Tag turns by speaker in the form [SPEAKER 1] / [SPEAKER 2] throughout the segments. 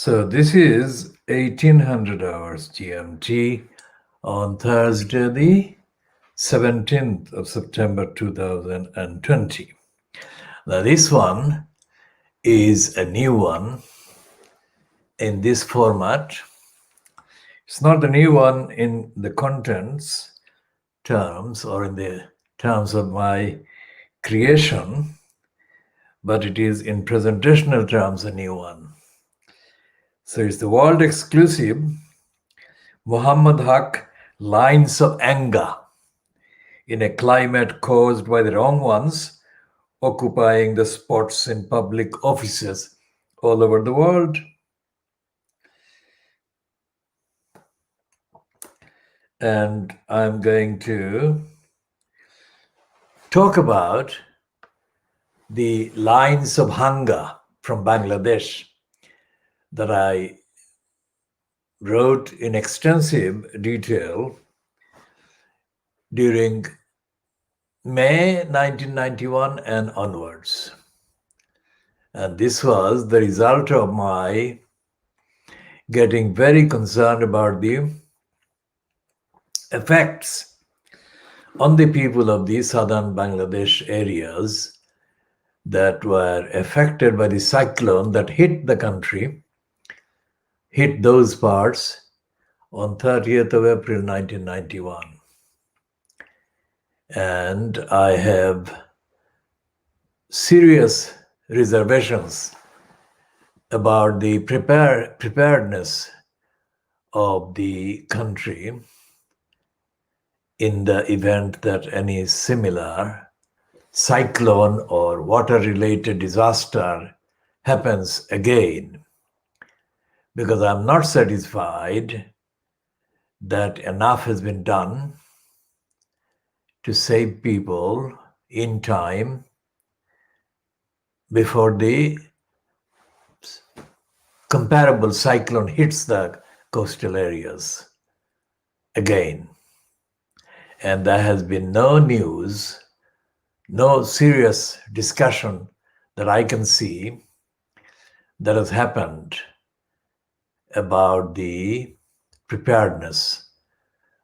[SPEAKER 1] So this is 1800 hours GMT on Thursday, the 17th of September 2020. Now, this one is a new one in this format. It's not the new one in the contents terms or in the terms of my creation, but it is in presentational terms a new one. So it's the world exclusive Muhammad Haque Lines of Anger in a climate caused by the wrong ones occupying the spots in public offices all over the world. And I'm going to talk about the lines of hunger from Bangladesh that I wrote in extensive detail during May 1991 and onwards. And this was the result of my getting very concerned about the effects on the people of the southern Bangladesh areas that were affected by the cyclone that hit the country, hit those parts on 30th of April 1991. And I have serious reservations about the preparedness of the country in the event that any similar cyclone or water-related disaster happens again, because I'm not satisfied that enough has been done to save people in time before the comparable cyclone hits the coastal areas again. And there has been no news, no serious discussion that I can see that has happened about the preparedness,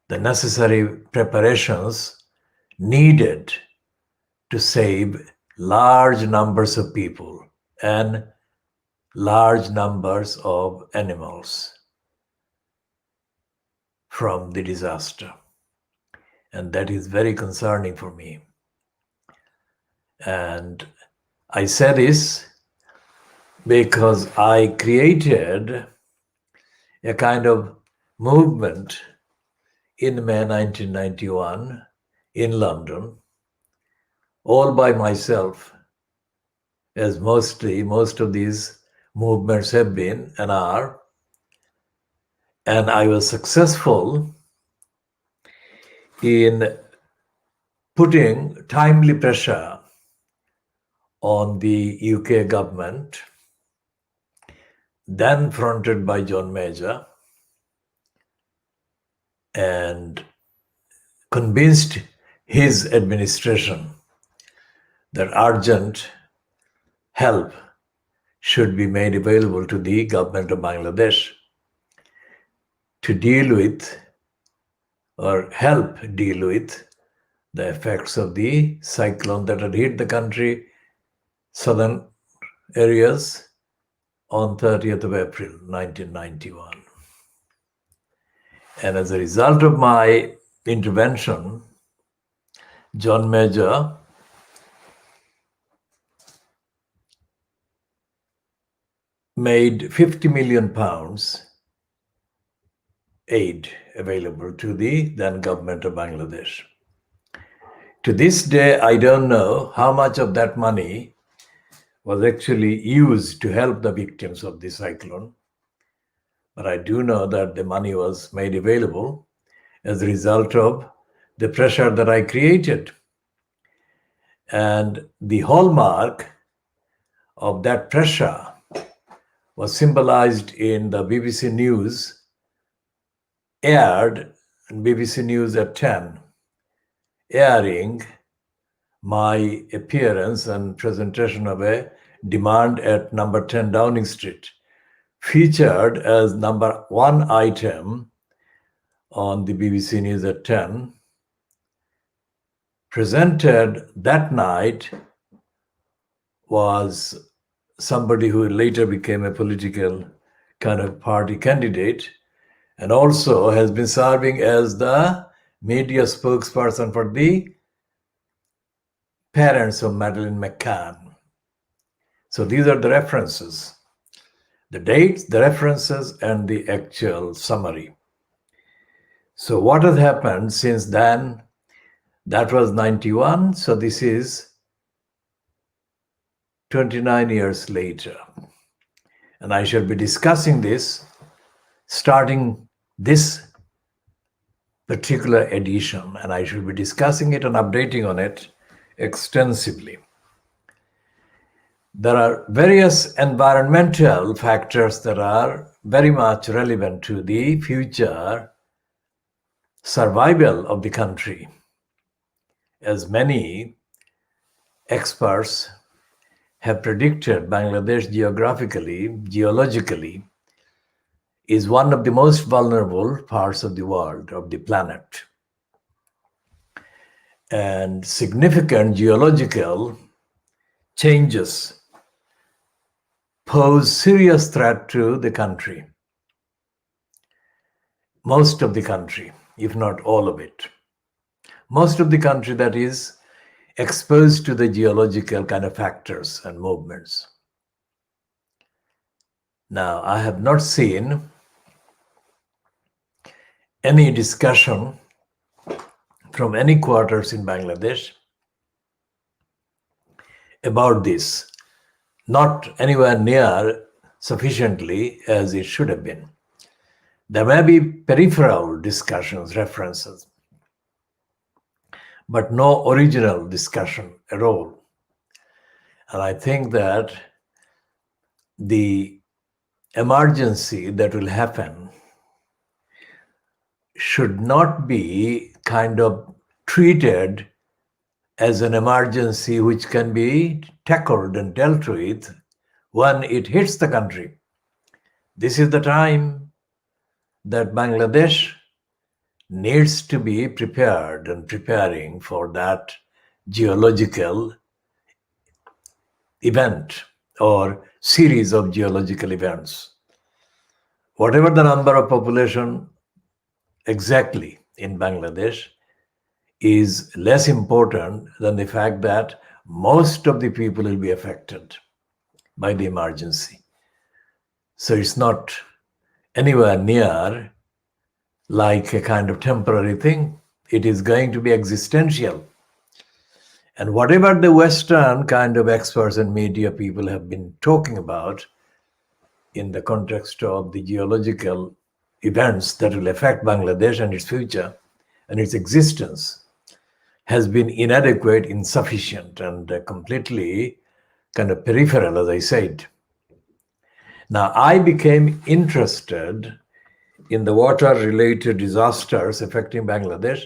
[SPEAKER 1] the necessary preparations needed to save large numbers of people and large numbers of animals from the disaster. And that is very concerning for me. And I say this because I created a kind of movement in May 1991 in London, all by myself, as most of these movements have been and are. And I was successful in putting timely pressure on the UK government, then fronted by John Major, and convinced his administration that urgent help should be made available to the government of Bangladesh to deal with or help deal with the effects of the cyclone that had hit the country, southern areas, on 30th of April 1991. And as a result of my intervention, John Major made 50 million pounds aid available to the then government of Bangladesh. To this day, I don't know how much of that money was actually used to help the victims of the cyclone, but I do know that the money was made available as a result of the pressure that I created. And the hallmark of that pressure was symbolized in the BBC News, aired in BBC News at 10, airing my appearance and presentation of a demand at number 10 Downing Street featured as number one item on the BBC News at 10, presented that night was somebody who later became a political kind of party candidate and also has been serving as the media spokesperson for the parents of Madeleine McCann. So these are the references, the dates, the references, and the actual summary. So what has happened since then? That was 91, so this is 29 years later. And I shall be discussing this starting this particular edition, and I shall be discussing it and updating on it extensively. There are various environmental factors that are very much relevant to the future survival of the country, as many experts have predicted. Bangladesh geologically, is one of the most vulnerable parts of the world, of the planet. And significant geological changes pose serious threat to the country, most of the country, if not all of it. Most of the country that is exposed to the geological kind of factors and movements. Now, I have not seen any discussion from any quarters in Bangladesh about this, not anywhere near sufficiently as it should have been. There may be peripheral discussions, references, but no original discussion at all. And I think that the emergency that will happen should not be kind of treated as an emergency which can be tackled and dealt with when it hits the country. This is the time that Bangladesh needs to be prepared and preparing for that geological event or series of geological events. Whatever the number of population exactly in Bangladesh is less important than the fact that most of the people will be affected by the emergency. So it's not anywhere near like a kind of temporary thing. It is going to be existential. And whatever the Western kind of experts and media people have been talking about in the context of the geological events that will affect Bangladesh and its future and its existence has been inadequate, insufficient, and completely kind of peripheral, as I said. Now, I became interested in the water-related disasters affecting Bangladesh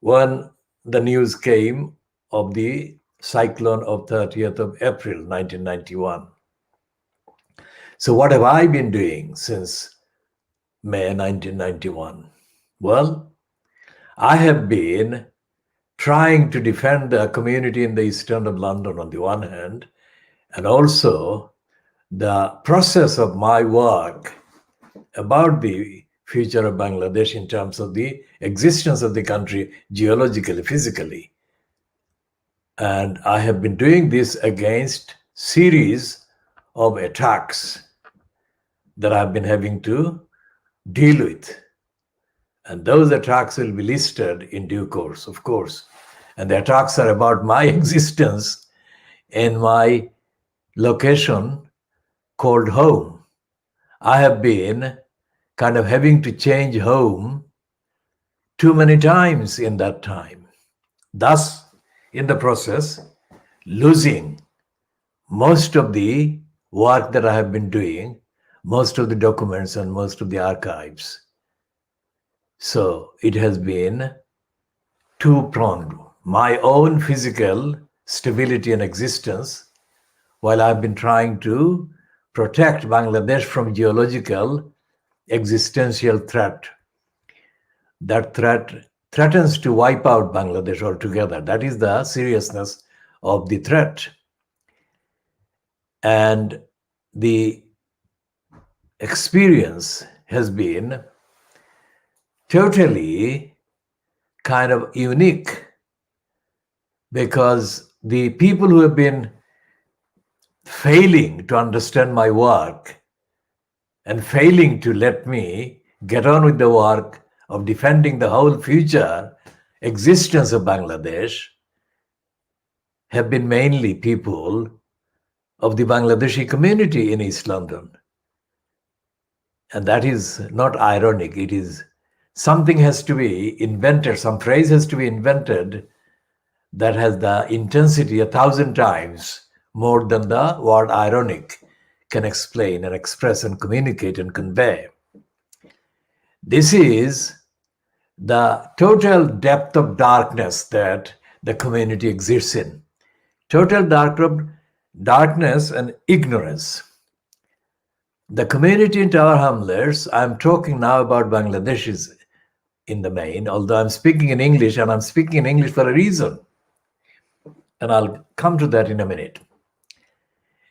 [SPEAKER 1] when the news came of the cyclone of 30th of April, 1991. So what have I been doing since May 1991? Well, I have been trying to defend the community in the east end of London on the one hand, and also the process of my work about the future of Bangladesh in terms of the existence of the country geologically, physically. And I have been doing this against series of attacks that I've been having to deal with. And those attacks will be listed in due course, of course. And the attacks are about my existence in my location called home. I have been kind of having to change home too many times in that time. Thus, in the process, losing most of the work that I have been doing, most of the documents and most of the archives. So it has been two-pronged. My own physical stability and existence, while I've been trying to protect Bangladesh from geological existential threat. That threat threatens to wipe out Bangladesh altogether. That is the seriousness of the threat. And the experience has been totally kind of unique, because the people who have been failing to understand my work and failing to let me get on with the work of defending the whole future existence of Bangladesh have been mainly people of the Bangladeshi community in East London. And that is not ironic. It is something has to be invented, some phrase has to be invented that has the intensity 1,000 times more than the word ironic can explain and express and communicate and convey. This is the total depth of darkness that the community exists in. Total darkness and ignorance. The community in Tower Hamlets, I'm talking now about Bangladeshis in the main, although I'm speaking in English, and I'm speaking in English for a reason. And I'll come to that in a minute.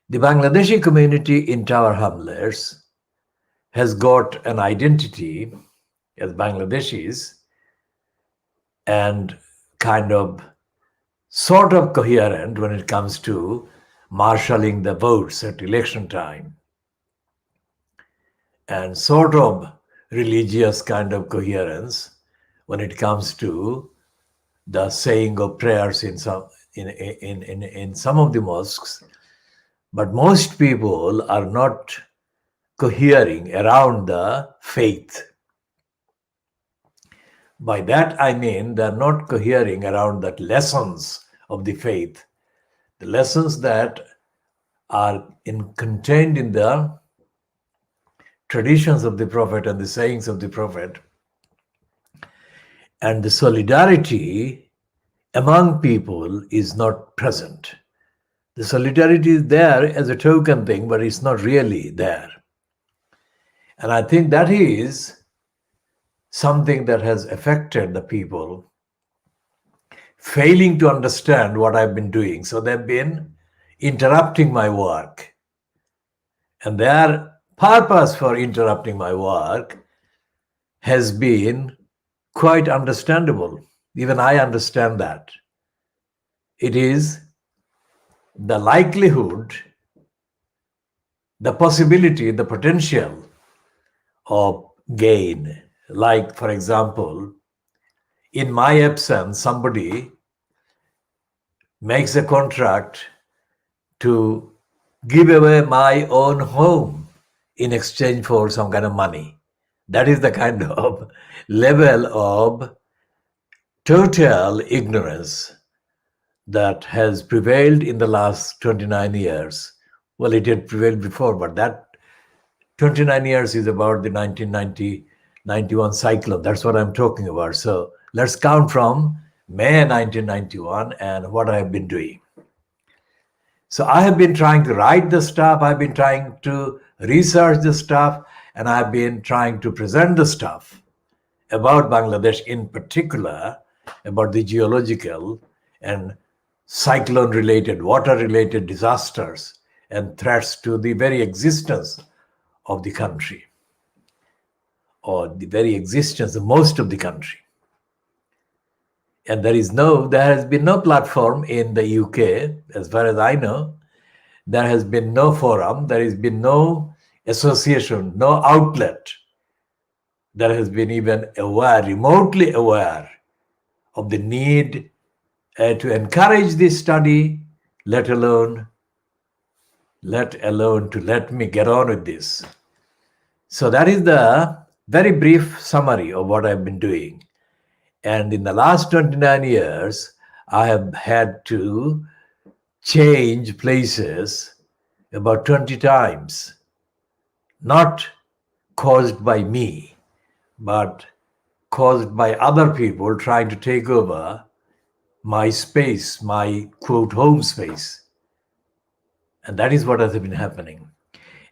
[SPEAKER 1] The Bangladeshi community in Tower Hamlets has got an identity as Bangladeshis and kind of sort of coherent when it comes to marshalling the votes at election time, and sort of religious kind of coherence when it comes to the saying of prayers in some of the mosques. But most people are not cohering around the faith. By that I mean they're not cohering around the lessons of the faith, the lessons that are contained in the traditions of the Prophet and the sayings of the Prophet, and the solidarity among people is not present. The solidarity is there as a token thing, but it's not really there. And I think that is something that has affected the people failing to understand what I've been doing. So they've been interrupting my work. And their purpose for interrupting my work has been quite understandable. Even I understand that. It is the likelihood, the possibility, the potential of gain. Like, for example, in my absence, somebody makes a contract to give away my own home in exchange for some kind of money. That is the kind of level of total ignorance that has prevailed in the last 29 years. Well, it had prevailed before, but that 29 years is about the 1990-91 cyclone. That's what I'm talking about. So let's count from May 1991 and what I've been doing. So I have been trying to write the stuff, I've been trying to research the stuff, and I've been trying to present the stuff about Bangladesh, in particular, about the geological and cyclone-related, water-related disasters and threats to the very existence of the country, or the very existence of most of the country. And there has been no platform in the UK, as far as I know. There has been no forum, there has been no association, no outlet that has been even aware, remotely aware of the need to encourage this study, let alone to let me get on with this. So that is the very brief summary of what I've been doing. And in the last 29 years, I have had to change places about 20 times, not caused by me, but caused by other people trying to take over my space, my quote home space. And that is what has been happening.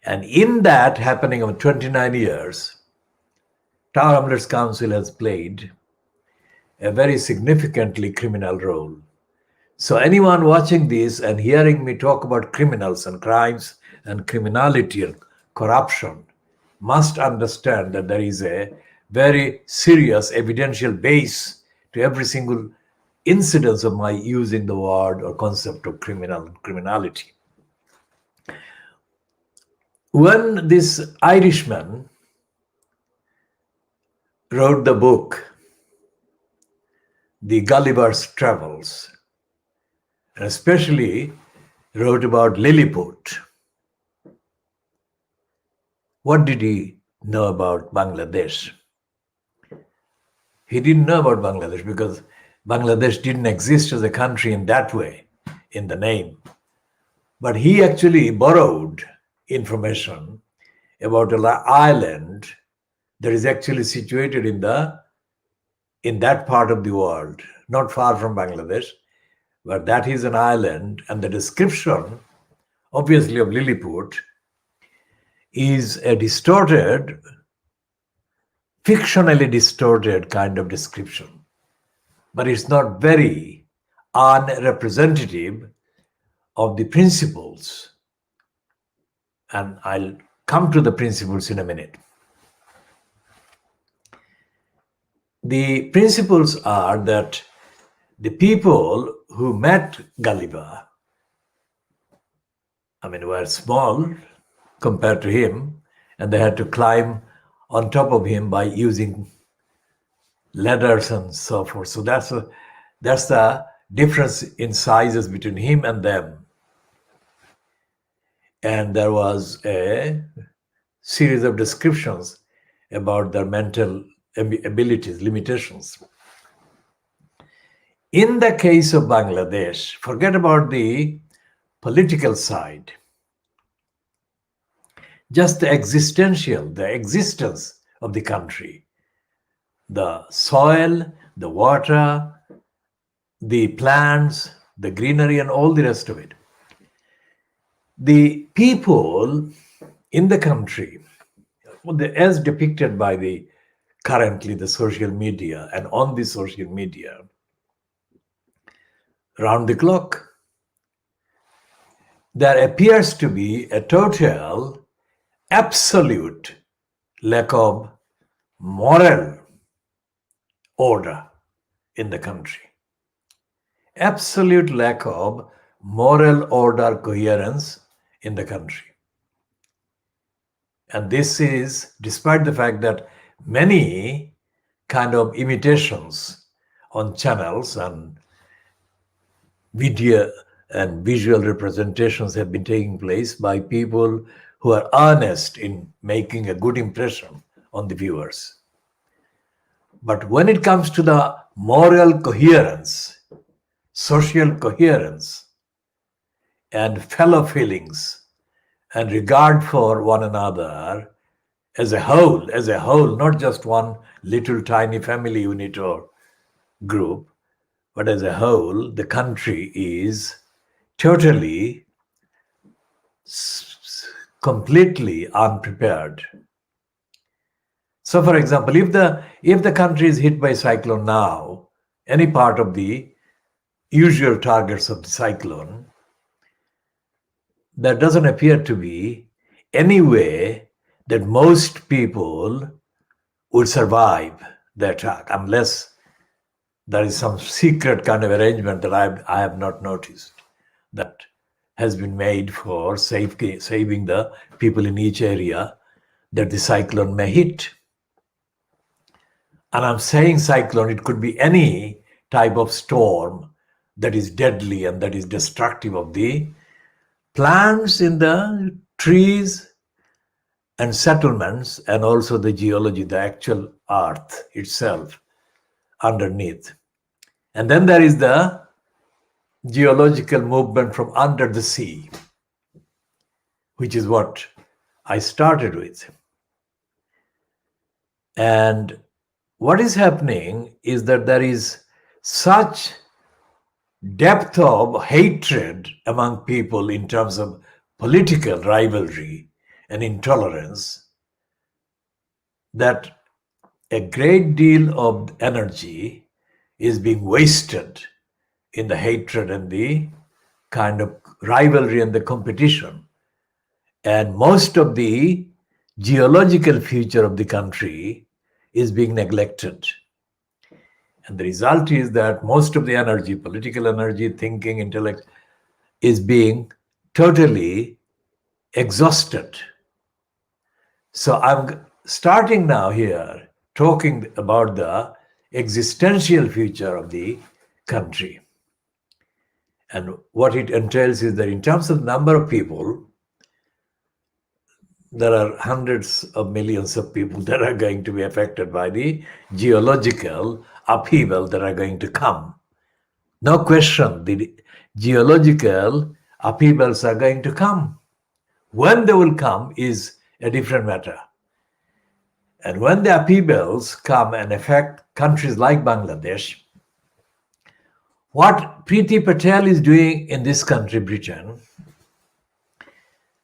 [SPEAKER 1] And in that happening of 29 years, Tower Hamlets Council has played a very significantly criminal role. So anyone watching this and hearing me talk about criminals and crimes and criminality and corruption must understand that there is a very serious evidential base to every single incidence of my using the word or concept of criminality. When this Irishman wrote the book, The Gulliver's Travels, and especially wrote about Lilliput, what did he know about Bangladesh? He didn't know about Bangladesh because Bangladesh didn't exist as a country in that way, in the name. But he actually borrowed information about an island that is actually situated in that part of the world, not far from Bangladesh, but that is an island, and the description, obviously, of Lilliput is a distorted, fictionally distorted kind of description. But it's not very unrepresentative of the principles. And I'll come to the principles in a minute. The principles are that the people who met Gulliver, were small compared to him, and they had to climb on top of him by using ladders and so forth. So that's the difference in sizes between him and them. And there was a series of descriptions about their mental abilities, limitations. In the case of Bangladesh, forget about the political side, just the existence of the country, the soil, the water, the plants, the greenery, and all the rest of it. The people in the country, as depicted by currently the social media and on the social media, round the clock, there appears to be a total, absolute lack of moral order in the country. Absolute lack of moral order, coherence in the country. And this is despite the fact that many kind of imitations on channels and video and visual representations have been taking place by people who are earnest in making a good impression on the viewers. But when it comes to the moral coherence, social coherence, and fellow feelings, and regard for one another as a whole, not just one little tiny family unit or group, but as a whole, the country is totally, completely unprepared. So, for example, if the country is hit by cyclone now, any part of the usual targets of the cyclone, there doesn't appear to be any way that most people would survive the attack, unless there is some secret kind of arrangement that I have not noticed that has been made for saving the people in each area that the cyclone may hit. And I'm saying cyclone, it could be any type of storm that is deadly and that is destructive of the plants in the trees and settlements, and also the geology, the actual earth itself underneath. And then there is the geological movement from under the sea, which is what I started with. And what is happening is that there is such depth of hatred among people in terms of political rivalry and intolerance, that a great deal of energy is being wasted in the hatred and the kind of rivalry and the competition. And most of the geological future of the country is being neglected. And the result is that most of the energy, political energy, thinking, intellect, is being totally exhausted. So I'm starting now here talking about the existential future of the country. And what it entails is that in terms of number of people, there are hundreds of millions of people that are going to be affected by the geological upheaval that are going to come. No question, the geological upheavals are going to come. When they will come is a different matter. And when the upheavals come and affect countries like Bangladesh, what Priti Patel is doing in this country, Britain,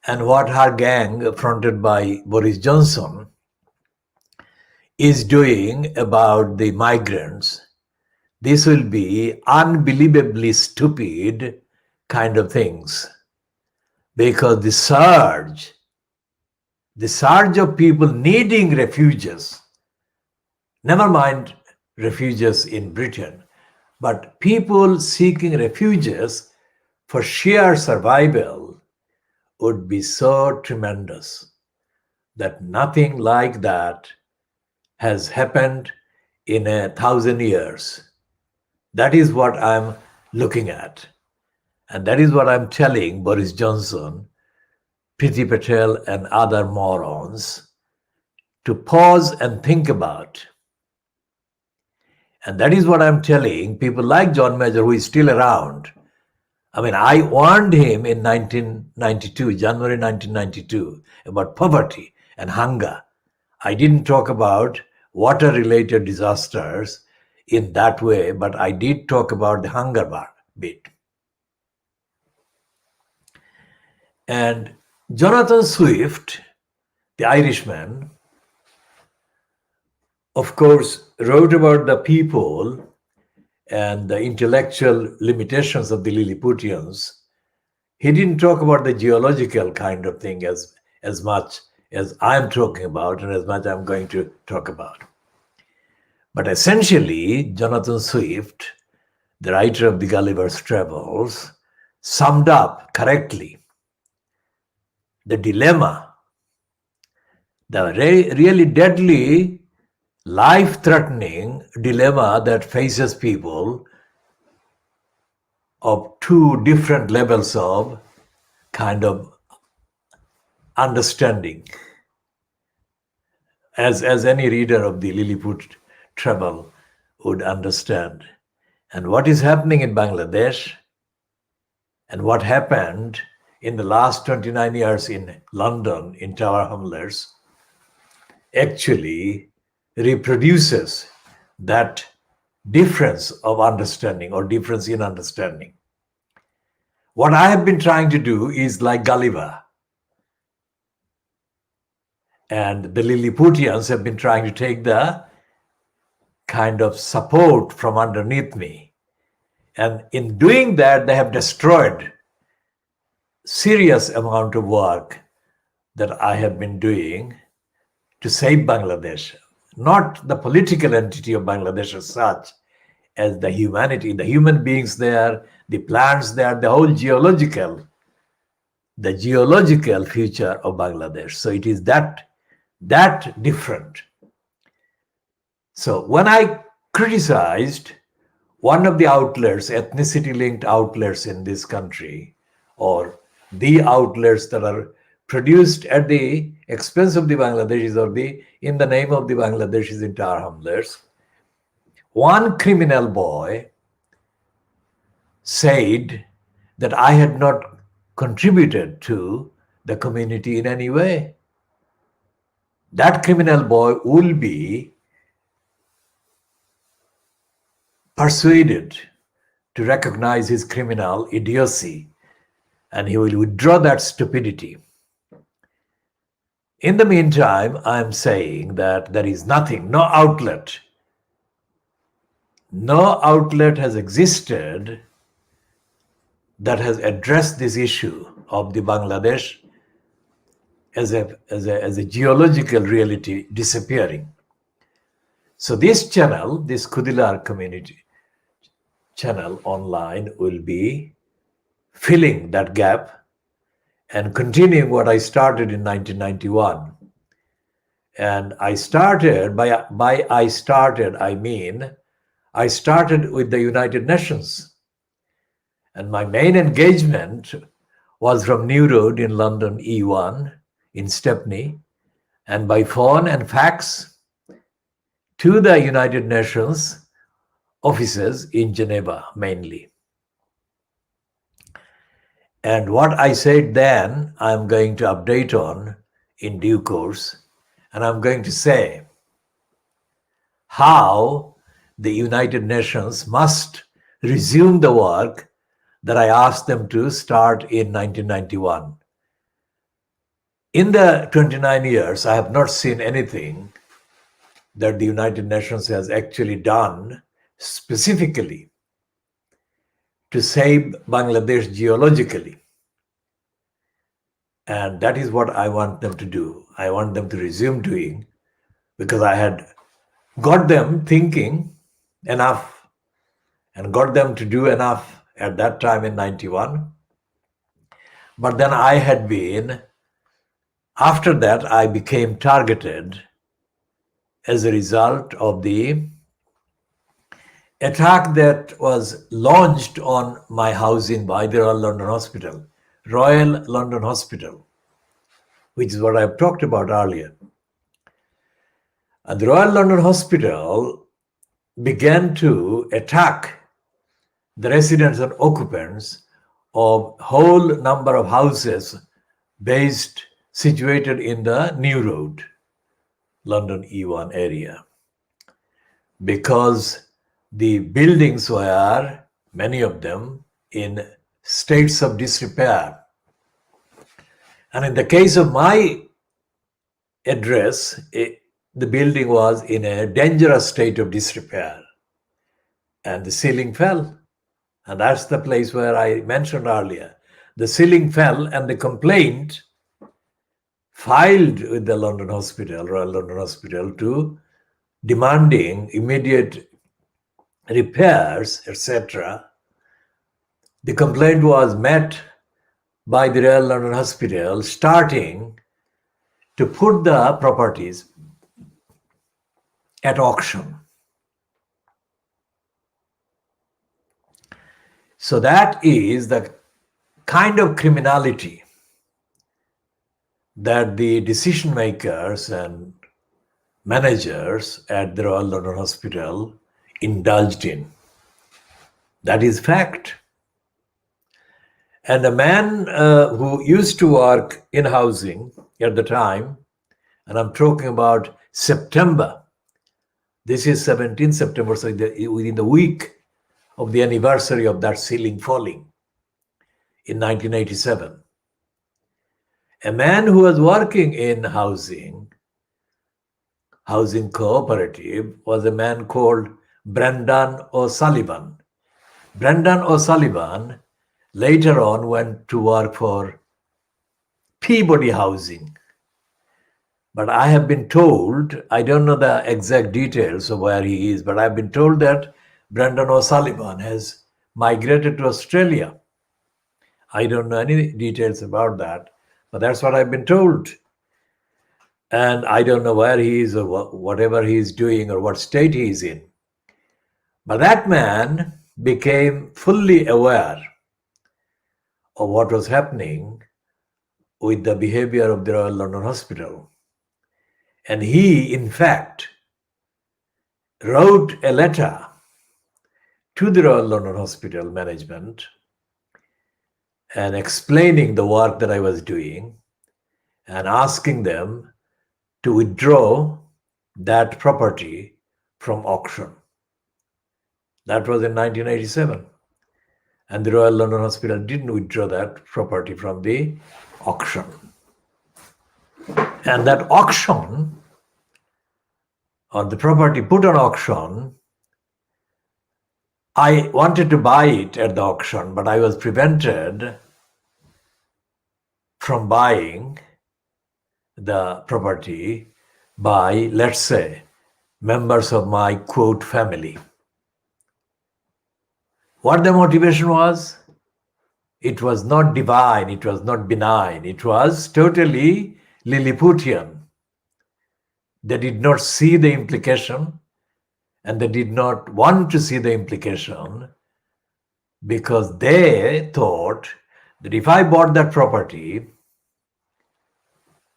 [SPEAKER 1] and what her gang, fronted by Boris Johnson, is doing about the migrants, this will be unbelievably stupid kind of things. Because the surge of people needing refuges, never mind refuges in Britain, but people seeking refuges for sheer survival would be so tremendous that nothing like that has happened in 1,000 years. That is what I'm looking at. And that is what I'm telling Boris Johnson, Priti Patel, and other morons to pause and think about. And that is what I'm telling people like John Major, who is still around. I mean, I warned him in 1992, January 1992, about poverty and hunger. I didn't talk about water-related disasters in that way, but I did talk about the hunger bit. And Jonathan Swift, the Irishman, of course, wrote about the people and the intellectual limitations of the Lilliputians. He didn't talk about the geological kind of thing as much as I'm talking about and as much I'm going to talk about. But essentially, Jonathan Swift, the writer of the Gulliver's Travels, summed up correctly the dilemma, the really deadly, life-threatening dilemma that faces people of two different levels of kind of understanding. As any reader of the Lilliput Travel would understand. And what is happening in Bangladesh and what happened in the last 29 years in London, in Tower Hamlets, actually reproduces that difference of understanding or difference in understanding. What I have been trying to do is like Gulliver. And the Lilliputians have been trying to take the kind of support from underneath me. And in doing that, they have destroyed serious amount of work that I have been doing to save Bangladesh. Not the political entity of Bangladesh as such, as the humanity, the human beings there, the plants there, the whole geological future of Bangladesh. So it is that different. So when I criticized one of the outlets, ethnicity-linked outlets in this country, or the outlets that are produced at the expense of the Bangladeshis or in the name of the Bangladeshis in Tower Hamlets, one criminal boy said that I had not contributed to the community in any way. That criminal boy will be persuaded to recognize his criminal idiocy, and he will withdraw that stupidity. In the meantime, I'm saying that there is nothing, no outlet has existed that has addressed this issue of the Bangladesh as a geological reality disappearing. So this channel, this Kudilar community channel online, will be filling that gap and continuing what I started in 1991. And I started, I mean, I started with the United Nations. And my main engagement was from New Road in London E1 in Stepney, and by phone and fax to the United Nations offices in Geneva mainly. And what I said then, I'm going to update on in due course, and I'm going to say how the United Nations must resume the work that I asked them to start in 1991. In the 29 years, I have not seen anything that the United Nations has actually done specifically to save Bangladesh geologically. And that is what I want them to do. I want them to resume doing, because I had got them thinking enough and got them to do enough at that time in 91. But then after that, I became targeted as a result of the attack that was launched on my housing by the Royal London Hospital, which is what I've talked about earlier. And the Royal London Hospital began to attack the residents and occupants of whole number of houses situated in the New Road, London E1 area, because the buildings were, many of them, in states of disrepair. And in the case of my address, the building was in a dangerous state of disrepair, and the ceiling fell. And that's the place where I mentioned earlier. The ceiling fell, and the complaint filed with the London Hospital, Royal London Hospital, to demanding immediate repairs, etc. The complaint was met by the Royal London Hospital starting to put the properties at auction. So that is the kind of criminality that the decision makers and managers at the Royal London Hospital indulged in. That is fact. And a man who used to work in housing at the time, and I'm talking about September, this is 17 September, so within the week of the anniversary of that ceiling falling in 1987. A man who was working in housing cooperative, was a man called Brendan O'Sullivan. Brendan O'Sullivan later on went to work for Peabody Housing. But I have been told, I don't know the exact details of where he is, but I've been told that Brendan O'Sullivan has migrated to Australia. I don't know any details about that, but that's what I've been told. And I don't know where he is or whatever he is doing or what state he is in. But that man became fully aware of what was happening with the behavior of the Royal London Hospital. And he, in fact, wrote a letter to the Royal London Hospital management and explaining the work that I was doing and asking them to withdraw that property from auction. That was in 1987. And the Royal London Hospital didn't withdraw that property from the auction. And that auction, or the property put on auction, I wanted to buy it at the auction, but I was prevented from buying the property by, let's say, members of my quote family. What the motivation was? It was not divine, it was not benign, it was totally Lilliputian. They did not see the implication, and they did not want to see the implication, because they thought that if I bought that property,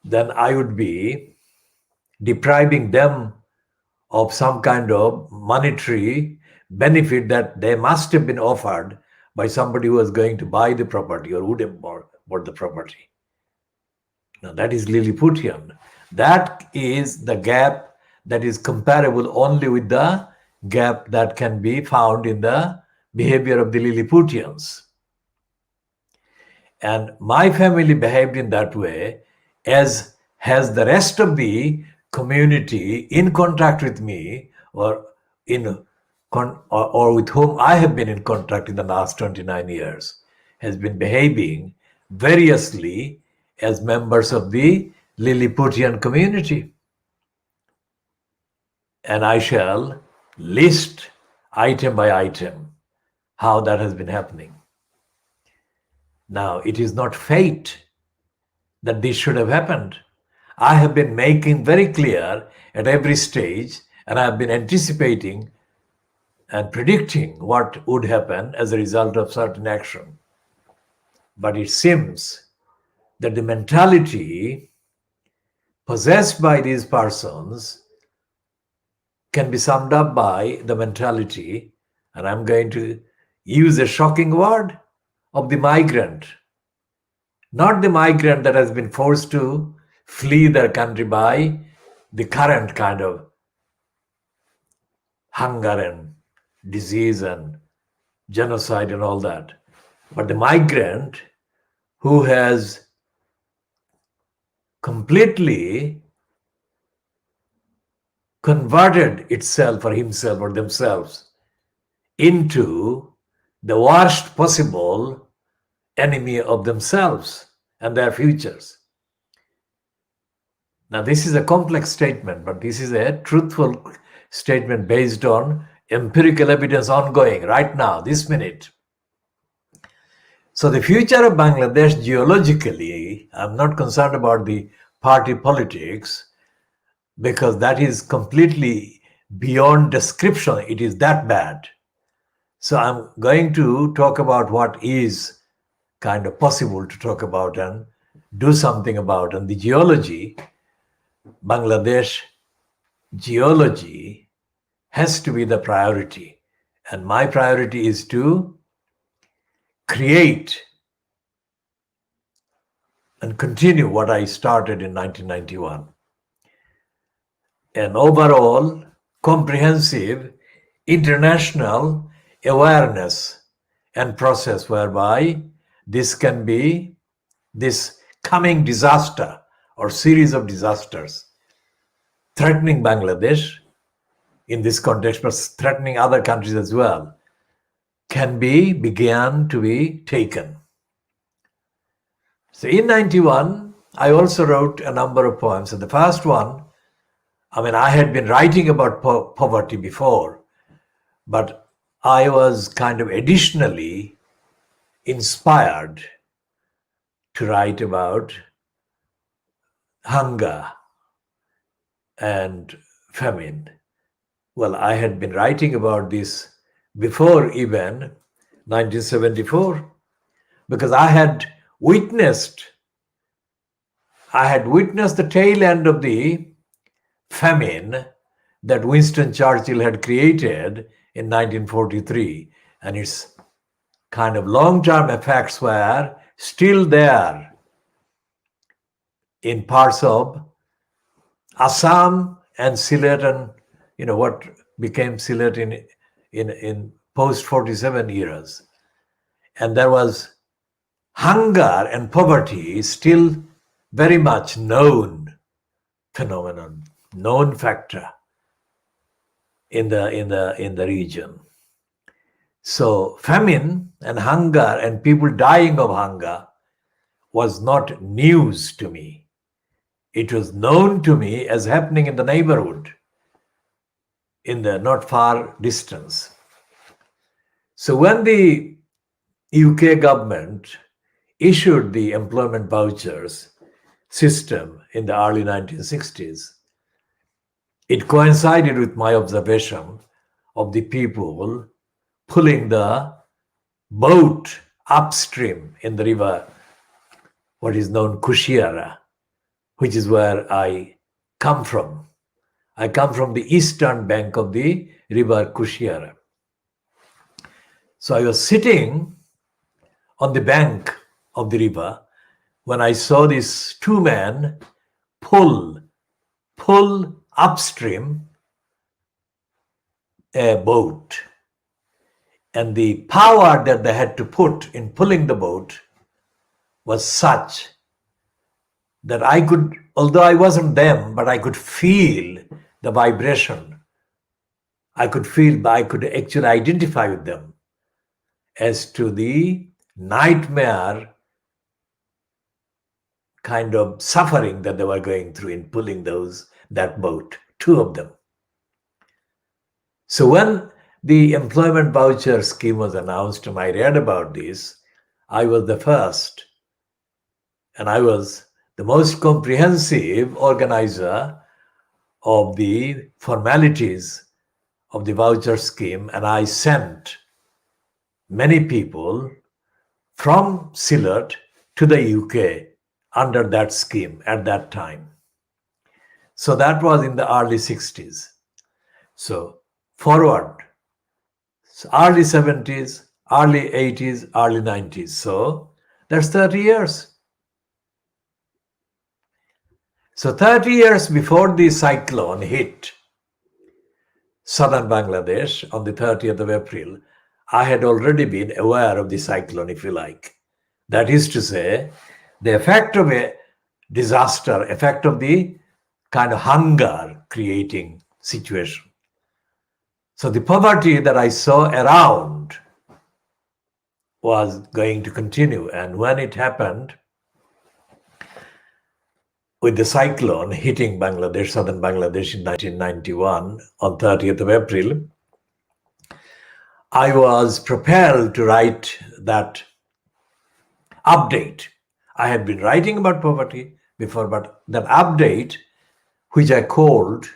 [SPEAKER 1] then I would be depriving them of some kind of monetary benefit that they must have been offered by somebody who was going to buy the property or would have bought the property. Now that is Lilliputian. That is the gap that is comparable only with the gap that can be found in the behavior of the Lilliputians. And my family behaved in that way, as has the rest of the community in contact with me, or or with whom I have been in contact in the last 29 years, has been behaving variously as members of the Lilliputian community. And I shall list item by item how that has been happening. Now, it is not fate that this should have happened. I have been making very clear at every stage, and I have been anticipating and predicting what would happen as a result of certain action. But it seems that the mentality possessed by these persons can be summed up by the mentality, and I'm going to use a shocking word, of the migrant. Not the migrant that has been forced to flee their country by the current kind of hunger and disease and genocide and all that, but the migrant who has completely converted itself or himself or themselves into the worst possible enemy of themselves and their futures. Now, this is a complex statement, but this is a truthful statement based on empirical evidence ongoing right now, this minute. So the future of Bangladesh geologically, I'm not concerned about the party politics, because that is completely beyond description. It is that bad. So I'm going to talk about what is kind of possible to talk about and do something about. And the geology, Bangladesh geology, has to be the priority. And my priority is to create and continue what I started in 1991. An overall comprehensive international awareness and process whereby this coming disaster or series of disasters threatening Bangladesh in this context, but threatening other countries as well, began to be taken. So in 91, I also wrote a number of poems. And the first one, I had been writing about poverty before, but I was kind of additionally inspired to write about hunger and famine. Well, I had been writing about this before even 1974, because I had witnessed the tail end of the famine that Winston Churchill had created in 1943, and its kind of long-term effects were still there in parts of Assam and Sylhet, and what became Sylhet in post-47 eras. And there was hunger and poverty still very much known phenomenon, known factor in the region. So famine and hunger and people dying of hunger was not news to me. It was known to me as happening in the neighborhood, in the not far distance. So when the UK government issued the employment vouchers system in the early 1960s, it coincided with my observation of the people pulling the boat upstream in the river, what is known Kushiara, which is where I come from. I come from the eastern bank of the river Kushiara. So I was sitting on the bank of the river when I saw these two men pull upstream a boat. And the power that they had to put in pulling the boat was such that I could, although I wasn't them, but I could feel the vibration. I could actually identify with them as to the nightmare kind of suffering that they were going through in pulling that boat, two of them. So when the employment voucher scheme was announced and I read about this, I was the first, and I was the most comprehensive organizer of the formalities of the voucher scheme, and I sent many people from Sylhet to the UK under that scheme at that time. So that was in the early 60s. So forward, so early 70s, early 80s, early 90s. So that's 30 years. So 30 years before the cyclone hit southern Bangladesh on the 30th of April, I had already been aware of the cyclone, if you like. That is to say, the effect of a disaster, effect of the kind of hunger creating situation. So the poverty that I saw around was going to continue. And when it happened, with the cyclone hitting Bangladesh, southern Bangladesh in 1991 on 30th of April, I was propelled to write that update. I had been writing about poverty before, but that update, which I called,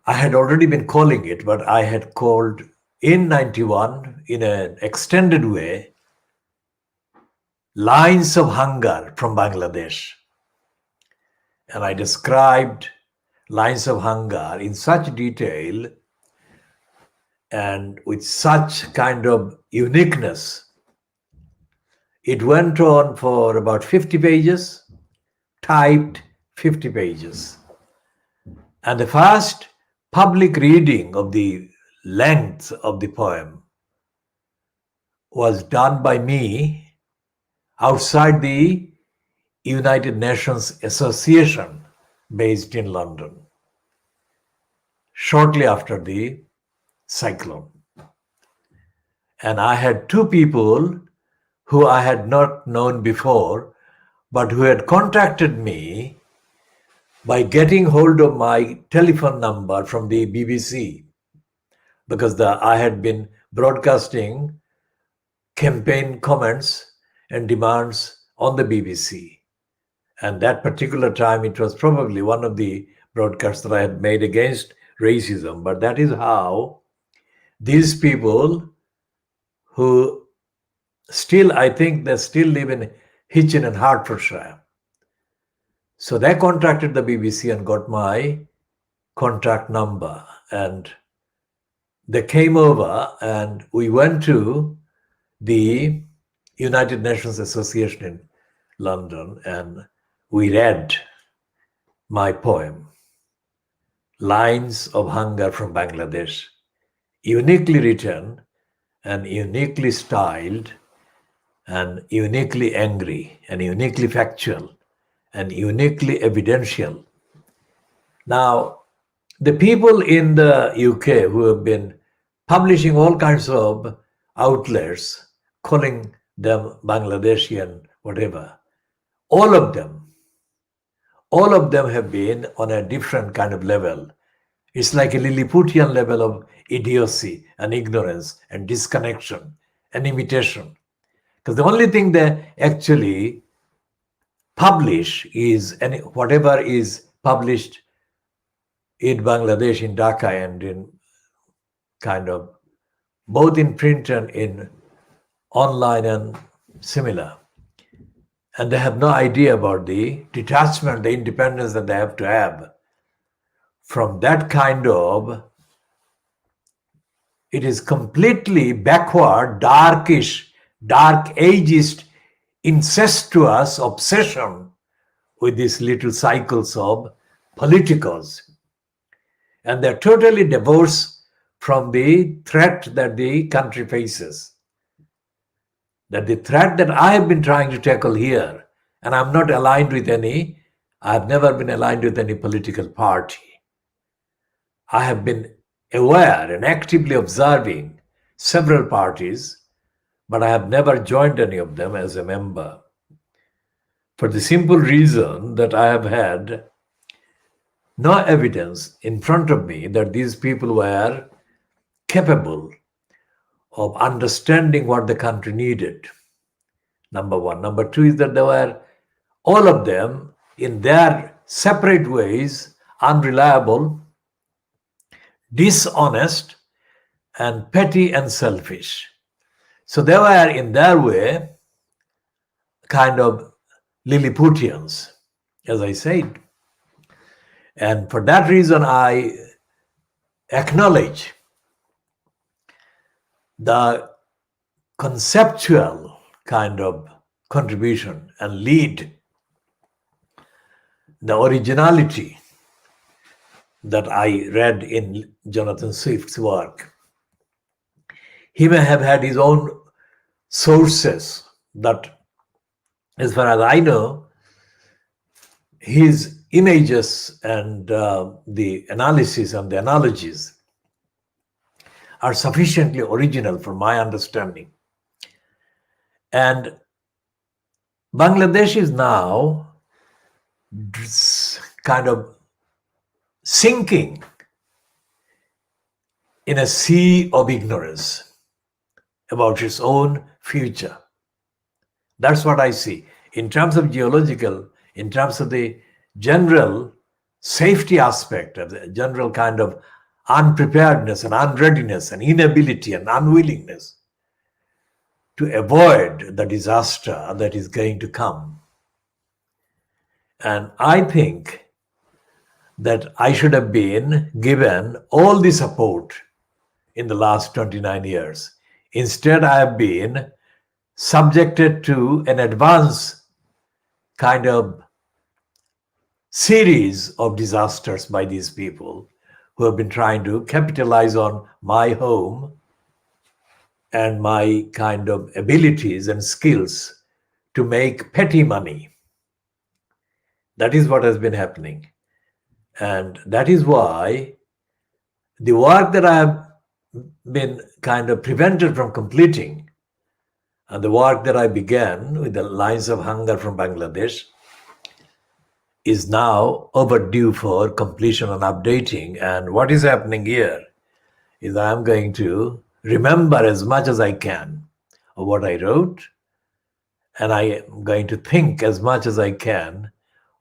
[SPEAKER 1] I had already been calling it, but I had called in 91 in an extended way, Lines of Hunger from Bangladesh. And I described lines of hunger in such detail and with such kind of uniqueness. It went on for about 50 pages, typed 50 pages. And the first public reading of the length of the poem was done by me outside the United Nations Association based in London, shortly after the cyclone. And I had two people who I had not known before, but who had contacted me by getting hold of my telephone number from the BBC, because I had been broadcasting campaign comments and demands on the BBC. And that particular time, it was probably one of the broadcasts that I had made against racism. But that is how these people who still, I think they still live in Hitchin and Hertfordshire. So they contacted the BBC and got my contact number. And they came over and we went to the United Nations Association in London and we read my poem, Lines of Hunger from Bangladesh, uniquely written and uniquely styled and uniquely angry and uniquely factual and uniquely evidential. Now, the people in the UK who have been publishing all kinds of outlets, calling them Bangladeshi and whatever, all of them, all of them have been on a different kind of level. It's like a Lilliputian level of idiocy and ignorance and disconnection and imitation. Because the only thing they actually publish is whatever is published in Bangladesh, in Dhaka, and in kind of both in print and in online and similar. And they have no idea about the detachment, the independence that they have to have from that kind of, it is completely backward, darkish, dark ageist, incestuous obsession with these little cycles of politicos. And they're totally divorced from the threat that the country faces. That the threat that I have been trying to tackle here, and I'm not aligned with any, I've never been aligned with any political party. I have been aware and actively observing several parties, but I have never joined any of them as a member. For the simple reason that I have had no evidence in front of me that these people were capable of understanding what the country needed. Number one. Number two is that they were, all of them, in their separate ways, unreliable, dishonest, and petty and selfish. So they were, in their way, kind of Lilliputians, as I said. And for that reason, I acknowledge the conceptual kind of contribution and lead, the originality that I read in Jonathan Swift's work. He may have had his own sources that, as far as I know, his images and the analysis and the analogies are sufficiently original for my understanding. And Bangladesh is now kind of sinking in a sea of ignorance about its own future. That's what I see. In terms of geological, in terms of the general safety aspect of the general kind of unpreparedness and unreadiness and inability and unwillingness to avoid the disaster that is going to come. And I think that I should have been given all the support in the last 29 years. Instead, I have been subjected to an advance kind of series of disasters by these people who have been trying to capitalize on my home and my kind of abilities and skills to make petty money. That is what has been happening. And that is why the work that I have been kind of prevented from completing, and the work that I began with the Lines of Hunger from Bangladesh, is now overdue for completion and updating. And what is happening here is I'm going to remember as much as I can of what I wrote, and I am going to think as much as I can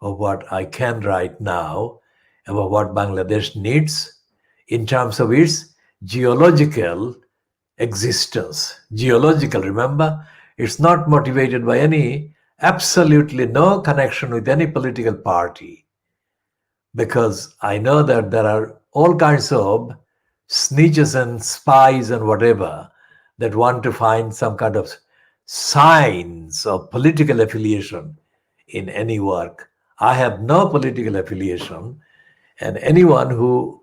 [SPEAKER 1] of what I can write now about what Bangladesh needs in terms of its geological existence. Geological, remember, it's not motivated by any, absolutely no connection with any political party, because I know that there are all kinds of snitches and spies and whatever that want to find some kind of signs of political affiliation in any work. I have no political affiliation, and anyone who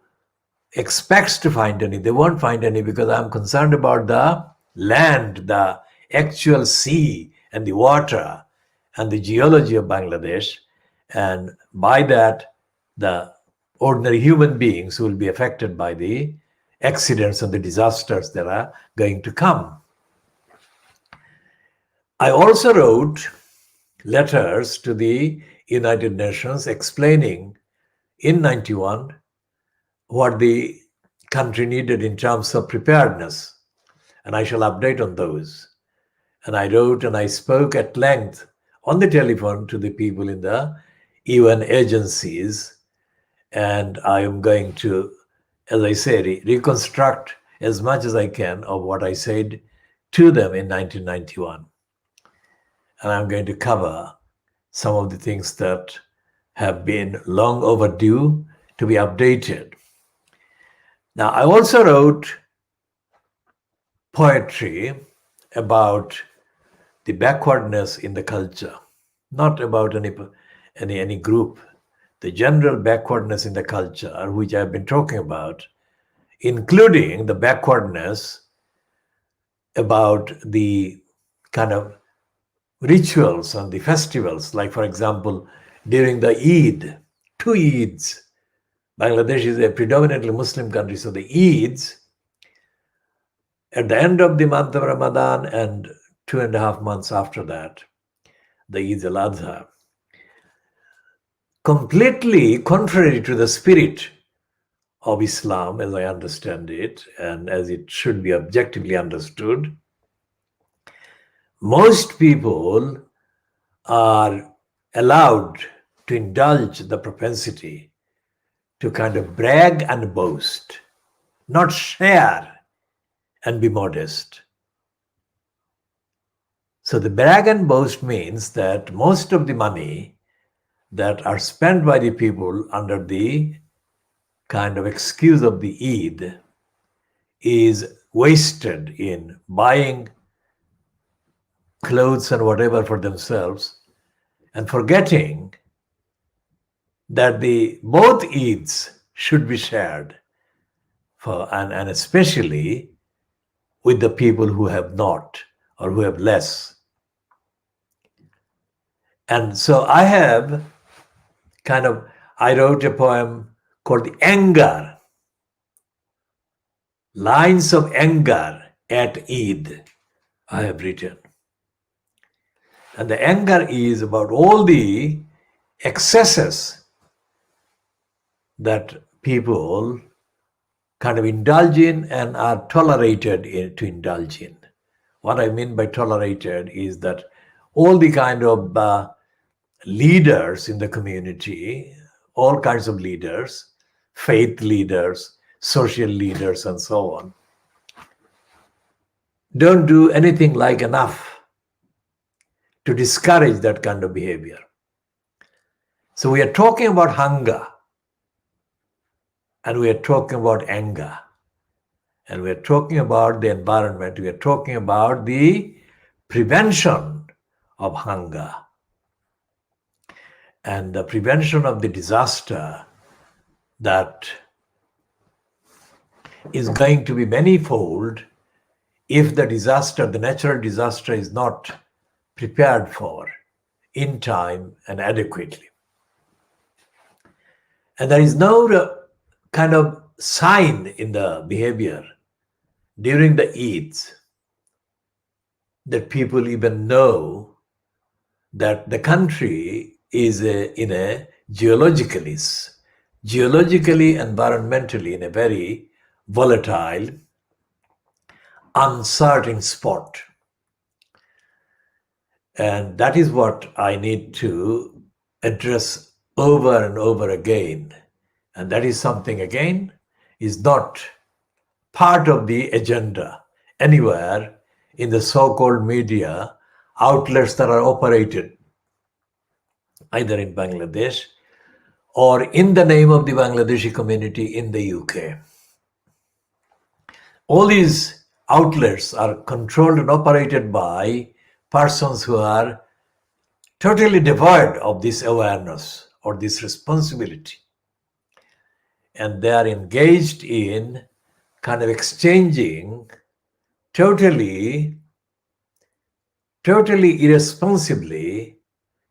[SPEAKER 1] expects to find any, they won't find any, because I'm concerned about the land, the actual sea and the water and the geology of Bangladesh, And by that, the ordinary human beings will be affected by the accidents and the disasters that are going to come. I also wrote letters to the United Nations explaining in 91 what the country needed in terms of preparedness, and I shall update on those. And I wrote and I spoke at length on the telephone to the people in the UN agencies, and I am going to, as I say, reconstruct as much as I can of what I said to them in 1991. And I'm going to cover some of the things that have been long overdue to be updated. Now, I also wrote poetry about the backwardness in the culture, not about any group, the general backwardness in the culture, which I've been talking about, including the backwardness about the kind of rituals and the festivals, like, for example, during the Eid, two Eids. Bangladesh is a predominantly Muslim country, so the Eids, at the end of the month of Ramadan and 2.5 months after that, the Eid al-Adha, completely contrary to the spirit of Islam, as I understand it, and as it should be objectively understood, most people are allowed to indulge the propensity to kind of brag and boast, not share and be modest. So the brag and boast means that most of the money that are spent by the people under the kind of excuse of the Eid is wasted in buying clothes and whatever for themselves, and forgetting that the both Eids should be shared for, and especially with the people who have not or who have less. And so I wrote a poem called The Anger, Lines of Anger at Eid, I have written. And the anger is about all the excesses that people kind of indulge in and are tolerated to indulge in. What I mean by tolerated is that all the kind of leaders in the community, all kinds of leaders, faith leaders, social leaders, and so on, don't do anything like enough to discourage that kind of behavior. So we are talking about hunger, and we are talking about anger, and we are talking about the environment, we are talking about the prevention of hunger and the prevention of the disaster that is going to be manifold if the disaster, the natural disaster, is not prepared for in time and adequately. And there is no kind of sign in the behavior during the Eids that people even know that the country is in a geologically, environmentally, in a very volatile, uncertain spot. And that is what I need to address over and over again. And that is something, again, is not part of the agenda anywhere in the so-called media outlets that are operated either in Bangladesh or in the name of the Bangladeshi community in the UK. All these outlets are controlled and operated by persons who are totally devoid of this awareness or this responsibility. And they are engaged in kind of exchanging totally irresponsibly,